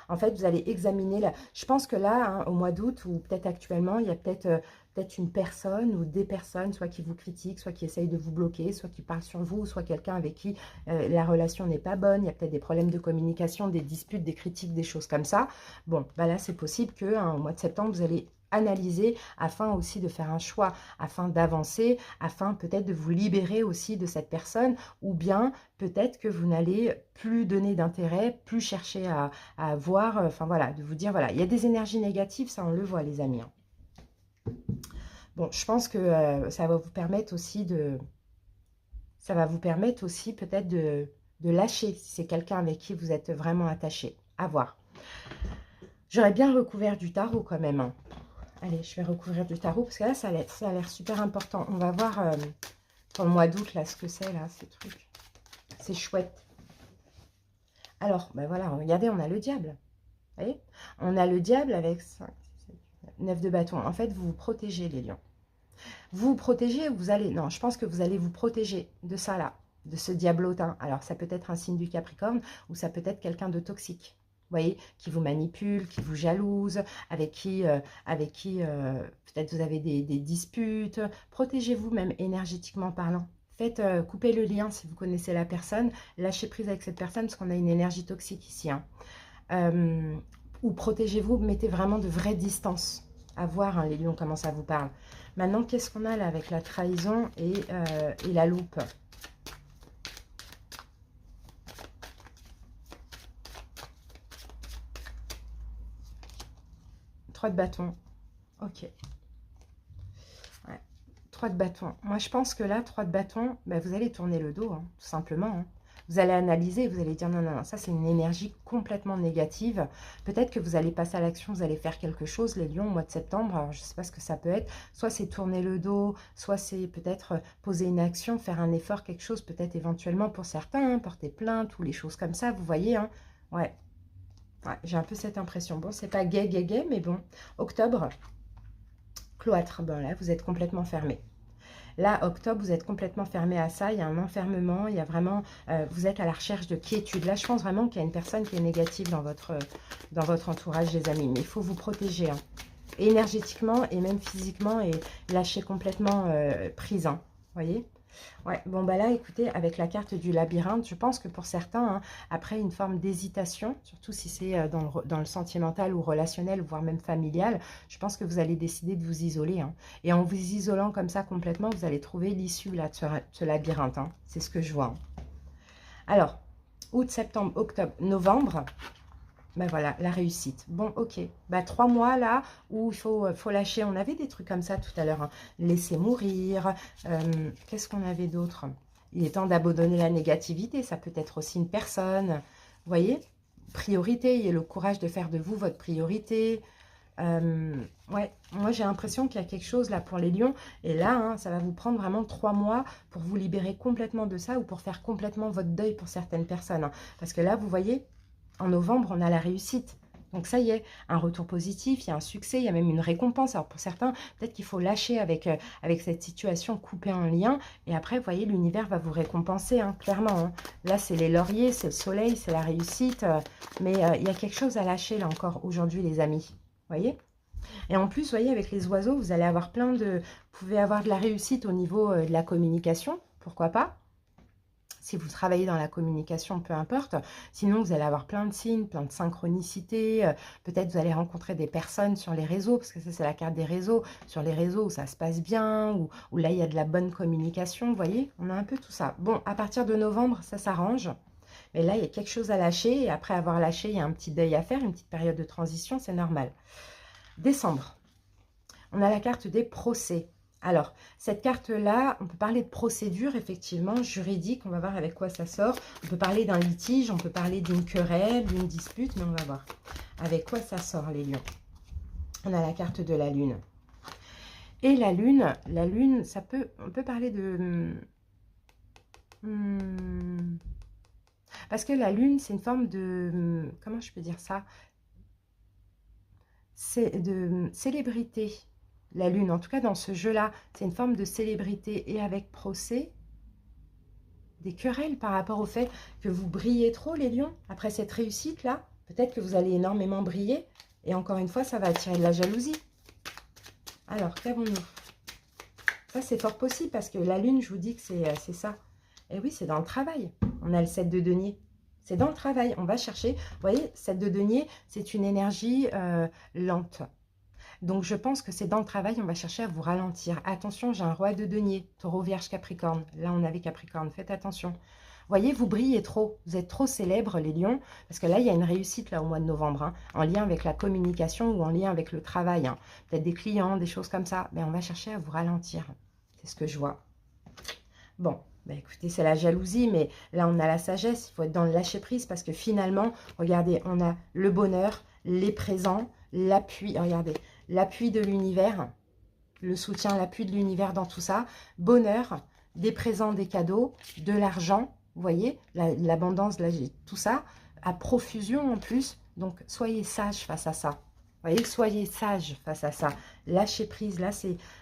En fait, vous allez examiner, je pense que là, hein, au mois d'août, ou peut-être actuellement, il y a peut-être une personne ou des personnes, soit qui vous critiquent, soit qui essayent de vous bloquer, soit qui parlent sur vous, soit quelqu'un avec qui la relation n'est pas bonne, il y a peut-être des problèmes de communication, des disputes, des critiques, des choses comme ça. Bon, bah là, c'est possible que hein, au mois de septembre, vous allez analyser afin aussi de faire un choix, afin d'avancer, afin peut-être de vous libérer aussi de cette personne, ou bien peut-être que vous n'allez plus donner d'intérêt, plus chercher à voir, enfin voilà, de vous dire, voilà, il y a des énergies négatives, ça on le voit les amis. Hein. Bon, je pense que ça va vous permettre aussi peut-être de lâcher, si c'est quelqu'un avec qui vous êtes vraiment attaché. À voir. J'aurais bien recouvert du tarot quand même. Hein. Allez, je vais recouvrir du tarot parce que là, ça a l'air super important. On va voir pour le mois d'août, là, ce que c'est, là, ces trucs. C'est chouette. Alors, ben voilà, regardez, on a le diable. Vous voyez? On a le diable avec 5, 6, 7, 9 de bâton. En fait, vous vous protégez, les lions. Vous vous protégez, vous allez... Non, je pense que vous allez vous protéger de ça, là, de ce diablotin. Alors, ça peut être un signe du Capricorne ou ça peut être quelqu'un de toxique. Vous voyez, qui vous manipule, qui vous jalouse, avec qui peut-être vous avez des disputes. Protégez-vous même énergétiquement parlant. Faites couper le lien si vous connaissez la personne. Lâchez prise avec cette personne parce qu'on a une énergie toxique ici. Hein. Ou protégez-vous, mettez vraiment de vraies distances. À voir, hein, les lions, comment ça vous parle. Maintenant, qu'est-ce qu'on a là avec la trahison et la loupe? 3 de bâton. Ok. Ouais. 3 de bâton. Moi, je pense que là, 3 de bâton, ben, vous allez tourner le dos, hein, tout simplement. Hein. Vous allez analyser, vous allez dire non, non, non, ça c'est une énergie complètement négative. Peut-être que vous allez passer à l'action, vous allez faire quelque chose, les lions, au mois de septembre. Alors, je ne sais pas ce que ça peut être. Soit c'est tourner le dos, soit c'est peut-être poser une action, faire un effort, quelque chose, peut-être éventuellement pour certains, hein, porter plainte ou les choses comme ça, vous voyez. Hein. Ouais, ouais j'ai un peu cette impression. Bon, c'est pas gay, gay, gay, mais bon. Octobre, cloître. Bon, là, vous êtes complètement fermé. Là, octobre, vous êtes complètement fermé à ça. Il y a un enfermement. Il y a vraiment... vous êtes à la recherche de quiétude. Là, je pense vraiment qu'il y a une personne qui est négative dans votre entourage, les amis. Mais il faut vous protéger. Hein. Énergétiquement et même physiquement. Et lâcher complètement prise. Hein. Vous voyez ? Ouais, bon bah là, écoutez, avec la carte du labyrinthe, je pense que pour certains, hein, après une forme d'hésitation, surtout si c'est dans le sentimental ou relationnel, voire même familial, je pense que vous allez décider de vous isoler. Hein. Et en vous isolant comme ça complètement, vous allez trouver l'issue là de ce labyrinthe. Hein. C'est ce que je vois. Hein. Alors, août, septembre, octobre, novembre... Ben voilà, la réussite. Bon, ok. Ben, 3 mois là où il faut lâcher. On avait des trucs comme ça tout à l'heure. Hein. Laisser mourir. Qu'est-ce qu'on avait d'autre? Il est temps d'abandonner la négativité. Ça peut être aussi une personne. Vous voyez? Priorité. Ayez le courage de faire de vous votre priorité. Ouais, moi j'ai l'impression qu'il y a quelque chose là pour les lions. Et là, hein, ça va vous prendre vraiment 3 mois pour vous libérer complètement de ça ou pour faire complètement votre deuil pour certaines personnes. Hein. Parce que là, vous voyez... En novembre, on a la réussite. Donc ça y est, un retour positif, il y a un succès, il y a même une récompense. Alors pour certains, peut-être qu'il faut lâcher avec cette situation, couper un lien. Et après, vous voyez, l'univers va vous récompenser, hein, clairement. Hein. Là, c'est les lauriers, c'est le soleil, c'est la réussite. Mais il y a quelque chose à lâcher, là encore, aujourd'hui, les amis. Vous voyez? Et en plus, vous voyez, avec les oiseaux, vous allez avoir plein de... Vous pouvez avoir de la réussite au niveau de la communication, pourquoi pas? Si vous travaillez dans la communication, peu importe. Sinon, vous allez avoir plein de signes, plein de synchronicités. Peut-être vous allez rencontrer des personnes sur les réseaux, parce que ça, c'est la carte des réseaux. Sur les réseaux où ça se passe bien, où là, il y a de la bonne communication. Vous voyez, on a un peu tout ça. Bon, à partir de novembre, ça s'arrange. Mais là, il y a quelque chose à lâcher. Et après avoir lâché, il y a un petit deuil à faire, une petite période de transition, c'est normal. Décembre, on a la carte des procès. Alors, cette carte-là, on peut parler de procédure, effectivement, juridique. On va voir avec quoi ça sort. On peut parler d'un litige, on peut parler d'une querelle, d'une dispute, mais on va voir avec quoi ça sort, les lions. On a la carte de la lune. Et la lune, ça peut, on peut parler de... parce que la lune, c'est une forme de... Comment je peux dire ça? C'est de célébrité. La lune, en tout cas dans ce jeu-là, c'est une forme de célébrité. Et avec procès, des querelles par rapport au fait que vous brillez trop, les lions. Après cette réussite-là, peut-être que vous allez énormément briller. Et encore une fois, ça va attirer de la jalousie. Alors, qu'avons-nous? Ça, c'est fort possible parce que la lune, je vous dis que c'est ça. Et oui, c'est dans le travail. On a le 7 de denier. C'est dans le travail. On va chercher. Vous voyez, 7 de denier, c'est une énergie lente. Donc, je pense que c'est dans le travail, on va chercher à vous ralentir. Attention, j'ai un roi de denier, taureau, vierge, capricorne. Là, on avait capricorne, faites attention. Vous voyez, vous brillez trop, vous êtes trop célèbres, les lions, parce que là, il y a une réussite là au mois de novembre, hein, en lien avec la communication ou en lien avec le travail. Hein. Peut-être des clients, des choses comme ça. Ben, on va chercher à vous ralentir. C'est ce que je vois. Bon, ben, écoutez, c'est la jalousie, mais là, on a la sagesse. Il faut être dans le lâcher-prise parce que finalement, regardez, on a le bonheur, les présents, l'appui. Regardez. L'appui de l'univers, le soutien, l'appui de l'univers dans tout ça, bonheur, des présents, des cadeaux, de l'argent, vous voyez, l'abondance, tout ça, à profusion en plus. Donc, soyez sages face à ça. Vous voyez, soyez sages face à ça. Lâchez prise.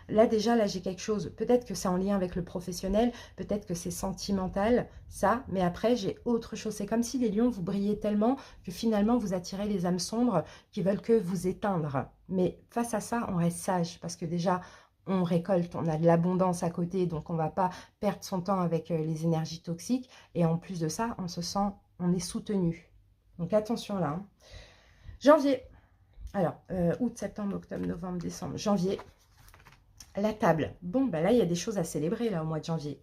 Là déjà, là, j'ai quelque chose. Peut-être que c'est en lien avec le professionnel. Peut-être que c'est sentimental, ça. Mais après, j'ai autre chose. C'est comme si les lions, vous brillez tellement que finalement, vous attirez les âmes sombres qui veulent que vous éteindre. Mais face à ça, on reste sage. Parce que déjà, on récolte. On a de l'abondance à côté. Donc, on ne va pas perdre son temps avec les énergies toxiques. Et en plus de ça, on se sent, on est soutenu. Donc, attention là. Hein. Janvier. Alors, août, septembre, octobre, novembre, décembre, janvier, la table. Bon, ben là, il y a des choses à célébrer, là, au mois de janvier.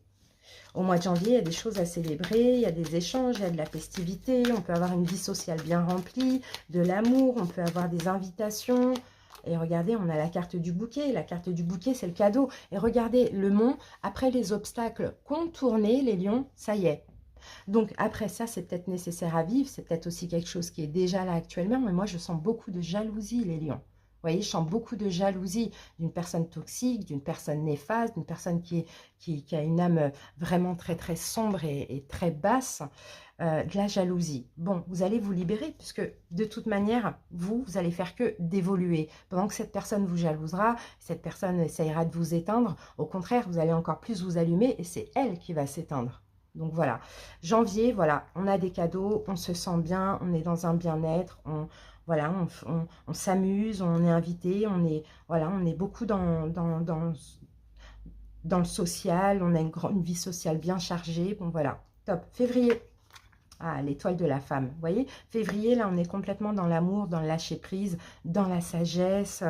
Au mois de janvier, il y a des choses à célébrer, il y a des échanges, il y a de la festivité, on peut avoir une vie sociale bien remplie, de l'amour, on peut avoir des invitations. Et regardez, on a la carte du bouquet. La carte du bouquet, c'est le cadeau. Et regardez, le mont, après les obstacles contournés, les lions, ça y est. Donc après ça, c'est peut-être nécessaire à vivre. C'est peut-être aussi quelque chose qui est déjà là actuellement. Mais moi, je sens beaucoup de jalousie, les lions. Vous voyez, je sens beaucoup de jalousie d'une personne toxique, d'une personne néfaste, d'une personne qui a une âme vraiment très très sombre et très basse. De la jalousie. Bon, vous allez vous libérer puisque de toute manière, vous allez faire que d'évoluer. Pendant que cette personne vous jalousera, cette personne essayera de vous éteindre, au contraire, vous allez encore plus vous allumer et c'est elle qui va s'éteindre. Donc voilà, janvier, voilà, on a des cadeaux, on se sent bien, on est dans un bien-être, voilà, on s'amuse, on est invité, voilà, on est beaucoup dans le social, on a une vie sociale bien chargée. Bon voilà, top. Février. Ah, l'étoile de la femme, vous voyez. Février, là, on est complètement dans l'amour, dans le lâcher-prise, dans la sagesse.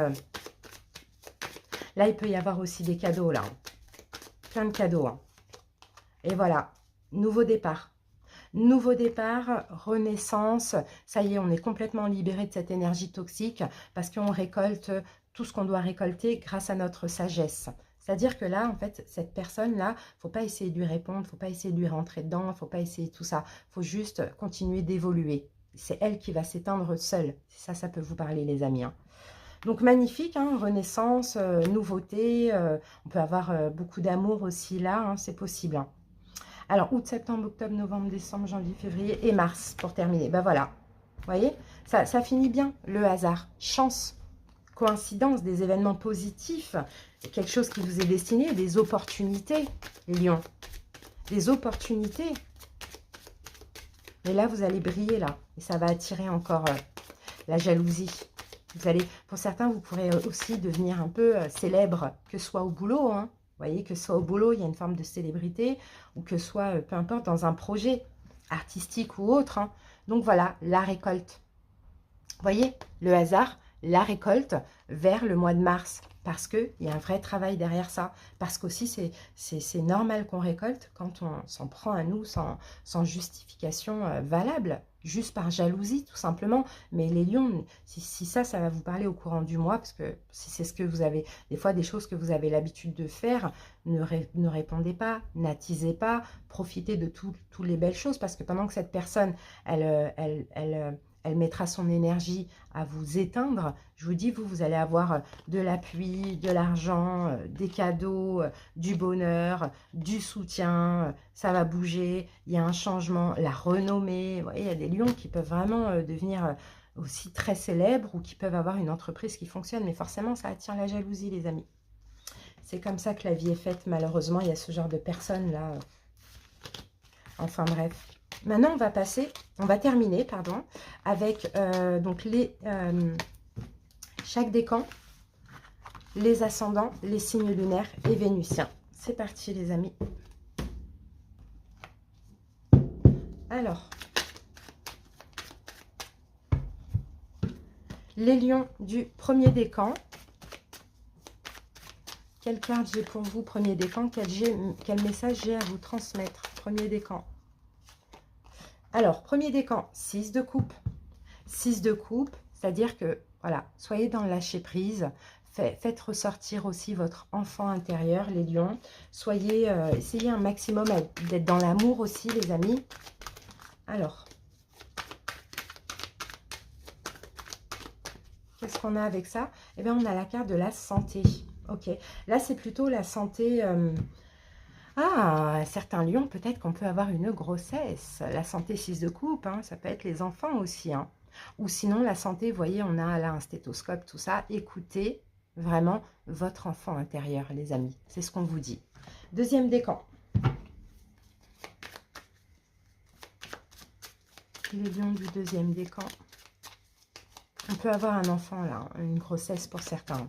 Là, il peut y avoir aussi des cadeaux, là. Plein de cadeaux. Hein. Et voilà, nouveau départ. Nouveau départ, renaissance. Ça y est, on est complètement libéré de cette énergie toxique parce qu'on récolte tout ce qu'on doit récolter grâce à notre sagesse. C'est-à-dire que là, en fait, cette personne-là, il ne faut pas essayer de lui répondre, il ne faut pas essayer de lui rentrer dedans, il ne faut pas essayer tout ça. Il faut juste continuer d'évoluer. C'est elle qui va s'éteindre seule. Ça peut vous parler, les amis. Hein. Donc, magnifique, hein, renaissance, nouveauté. On peut avoir beaucoup d'amour aussi là, hein, c'est possible. Hein. Alors, août, septembre, octobre, novembre, décembre, janvier, février et mars pour terminer. Ben voilà, vous voyez, ça finit bien, le hasard. Chance, coïncidence, des événements positifs, quelque chose qui vous est destiné, des opportunités, les lions. Des opportunités. Mais là, vous allez briller, là. Et ça va attirer encore la jalousie. Vous allez, pour certains, vous pourrez aussi devenir un peu célèbre, que ce soit au boulot, hein. Vous voyez, que ce soit au boulot, il y a une forme de célébrité, ou que ce soit, peu importe, dans un projet artistique ou autre. Hein. Donc voilà, la récolte. Vous voyez, le hasard, la récolte vers le mois de mars. Parce qu'il y a un vrai travail derrière ça. Parce qu'aussi, c'est normal qu'on récolte quand on s'en prend à nous sans justification valable. Juste par jalousie, tout simplement. Mais les lions, si ça va vous parler au courant du mois, parce que si c'est ce que vous avez, des fois des choses que vous avez l'habitude de faire, ne répondez pas, n'attisez pas, profitez de toutes les belles choses, parce que pendant que cette personne, elle mettra son énergie à vous éteindre, je vous dis, vous allez avoir de l'appui, de l'argent, des cadeaux, du bonheur, du soutien, ça va bouger, il y a un changement, la renommée. Vous voyez, il y a des lions qui peuvent vraiment devenir aussi très célèbres ou qui peuvent avoir une entreprise qui fonctionne, mais forcément, ça attire la jalousie, les amis. C'est comme ça que la vie est faite, malheureusement, il y a ce genre de personnes-là. Enfin, bref. Maintenant, on va terminer, pardon, avec donc chaque décan, les ascendants, les signes lunaires et vénusiens. C'est parti, les amis. Alors, les lions du premier décan. Quelle carte j'ai pour vous, premier décan? Quel message j'ai à vous transmettre, premier décan? Alors, premier décan, 6 de coupe. 6 de coupe, c'est-à-dire que, voilà, soyez dans le lâcher-prise. Faites ressortir aussi votre enfant intérieur, les lions. Essayez un maximum d'être dans l'amour aussi, les amis. Alors, qu'est-ce qu'on a avec ça? Eh bien, on a la carte de la santé. Ok, là, c'est plutôt la santé... certains lions, peut-être qu'on peut avoir une grossesse. La santé 6 de coupe, hein, ça peut être les enfants aussi. Hein. Ou sinon, la santé, vous voyez, on a là un stéthoscope, tout ça. Écoutez vraiment votre enfant intérieur, les amis. C'est ce qu'on vous dit. Deuxième décan. Les lions du deuxième décan. On peut avoir un enfant, là, une grossesse pour certains.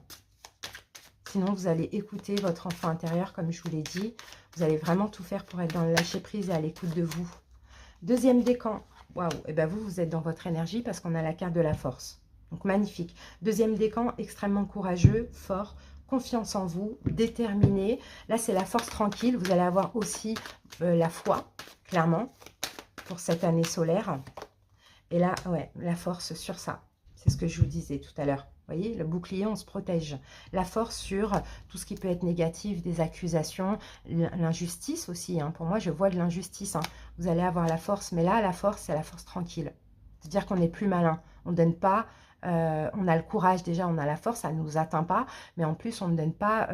Sinon, vous allez écouter votre enfant intérieur, comme je vous l'ai dit. Vous allez vraiment tout faire pour être dans le lâcher-prise et à l'écoute de vous. Deuxième décan. Waouh, et bien vous êtes dans votre énergie parce qu'on a la carte de la force. Donc, magnifique. Deuxième décan, extrêmement courageux, fort, confiance en vous, déterminé. Là, c'est la force tranquille. Vous allez avoir aussi la foi, clairement, pour cette année solaire. Et là, ouais, la force sur ça. C'est ce que je vous disais tout à l'heure. Vous voyez, le bouclier, on se protège. La force sur tout ce qui peut être négatif, des accusations, l'injustice aussi. Hein. Pour moi, je vois de l'injustice. Hein. Vous allez avoir la force, mais là, la force, c'est la force tranquille. C'est-à-dire qu'on est plus malin. On ne donne pas... on a le courage déjà, on a la force, ça ne nous atteint pas, mais en plus on ne donne pas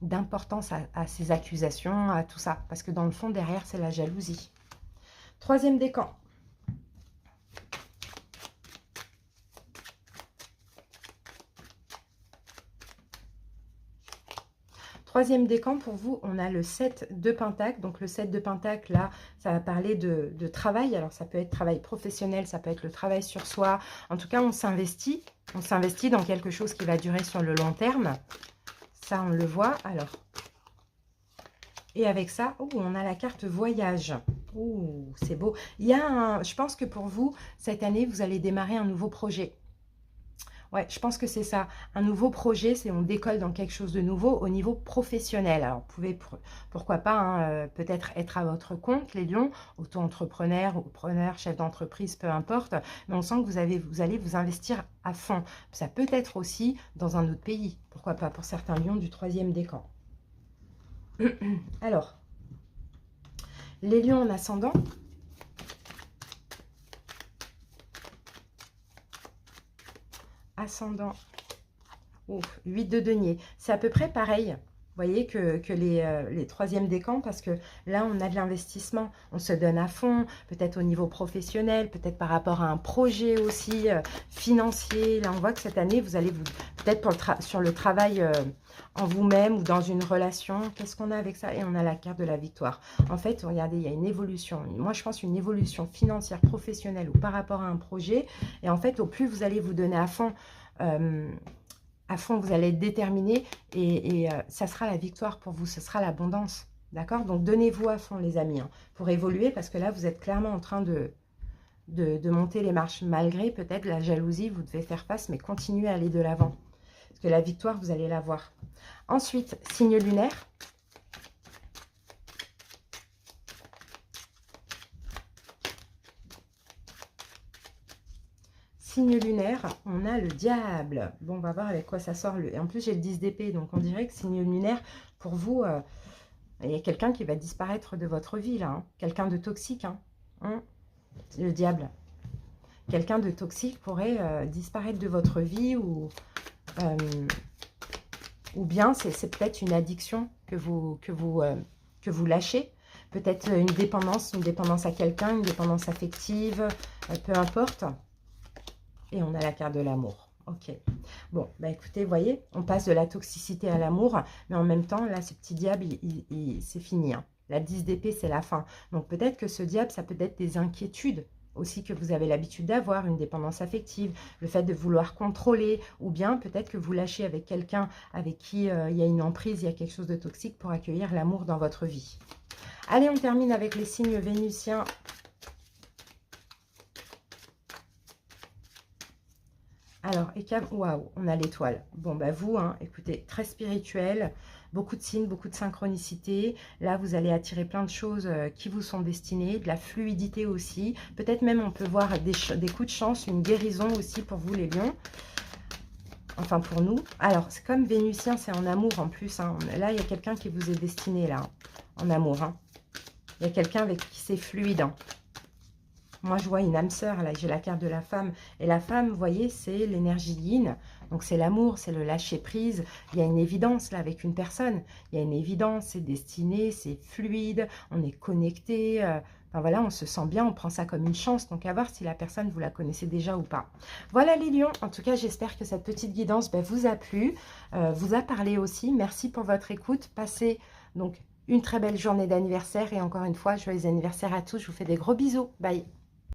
d'importance à ces accusations, à tout ça, parce que dans le fond, derrière, c'est la jalousie. Troisième décan. Troisième décan, pour vous, on a le 7 de Pentacle. Donc le 7 de Pentacle, là, ça va parler de travail. Alors ça peut être travail professionnel, ça peut être le travail sur soi. En tout cas, on s'investit. On s'investit dans quelque chose qui va durer sur le long terme. Ça, on le voit. Alors, et avec ça, oh, on a la carte voyage. Oh, c'est beau. Il y a je pense que pour vous, cette année, vous allez démarrer un nouveau projet. Ouais, je pense que c'est ça. Un nouveau projet, c'est on décolle dans quelque chose de nouveau au niveau professionnel. Alors, vous pouvez, pourquoi pas, hein, peut-être être à votre compte, les lions, auto-entrepreneur, ou preneur, chef d'entreprise, peu importe. Mais on sent que vous allez vous investir à fond. Ça peut être aussi dans un autre pays. Pourquoi pas, pour certains lions du troisième décan. Alors, les lions en ascendant. Ascendant, oh, 8 de denier. C'est à peu près pareil, vous voyez, que les troisièmes décans, parce que là, on a de l'investissement. On se donne à fond, peut-être au niveau professionnel, peut-être par rapport à un projet aussi financier. Là, on voit que cette année, vous allez peut-être sur le travail en vous-même ou dans une relation. Qu'est-ce qu'on a avec ça? Et on a la carte de la victoire. En fait, regardez, il y a une évolution. Moi, je pense une évolution financière, professionnelle ou par rapport à un projet. Et en fait, au plus vous allez vous donner à fond, vous allez être déterminé et ça sera la victoire pour vous. Ce sera l'abondance. D'accord? Donc, donnez-vous à fond, les amis, hein, pour évoluer parce que là, vous êtes clairement en train de monter les marches. Malgré peut-être la jalousie, vous devez faire face, mais continuez à aller de l'avant. Parce que la victoire, vous allez l'avoir. Ensuite, signe lunaire. Signe lunaire, on a le diable. Bon, on va voir avec quoi ça sort. En plus, j'ai le 10 d'épée, donc on dirait que signe lunaire, pour vous, il y a quelqu'un qui va disparaître de votre vie, là. Hein. Quelqu'un de toxique. Hein. Le diable. Quelqu'un de toxique pourrait disparaître de votre vie ou bien c'est peut-être une addiction que vous lâchez. Peut-être une dépendance à quelqu'un, une dépendance affective, peu importe. Et on a la carte de l'amour. Ok. Bon, bah écoutez, vous voyez, on passe de la toxicité à l'amour, mais en même temps, là, ce petit diable, c'est fini. Hein. La 10 d'épée, c'est la fin. Donc peut-être que ce diable, ça peut être des inquiétudes aussi que vous avez l'habitude d'avoir, une dépendance affective, le fait de vouloir contrôler, ou bien peut-être que vous lâchez avec quelqu'un avec qui il y a une emprise, il y a quelque chose de toxique pour accueillir l'amour dans votre vie. Allez, on termine avec les signes vénusiens. Alors, waouh, on a l'étoile. Bon, bah vous, hein, écoutez, très spirituel, beaucoup de signes, beaucoup de synchronicité. Là, vous allez attirer plein de choses qui vous sont destinées, de la fluidité aussi. Peut-être même, on peut voir des coups de chance, une guérison aussi pour vous, les lions. Enfin, pour nous. Alors, c'est comme Vénusien, c'est en amour en plus. Hein. Là, il y a quelqu'un qui vous est destiné, là, en amour. Hein. Il y a quelqu'un avec qui c'est fluide. Hein. Moi, je vois une âme sœur, là, j'ai la carte de la femme. Et la femme, vous voyez, c'est l'énergie yin. Donc, c'est l'amour, c'est le lâcher-prise. Il y a une évidence, là, avec une personne. Il y a une évidence, c'est destiné, c'est fluide, on est connecté. Enfin, voilà, on se sent bien, on prend ça comme une chance. Donc, à voir si la personne, vous la connaissez déjà ou pas. Voilà, les lions. En tout cas, j'espère que cette petite guidance vous a plu, vous a parlé aussi. Merci pour votre écoute. Passez, donc, une très belle journée d'anniversaire. Et encore une fois, joyeux anniversaire à tous. Je vous fais des gros bisous. Bye.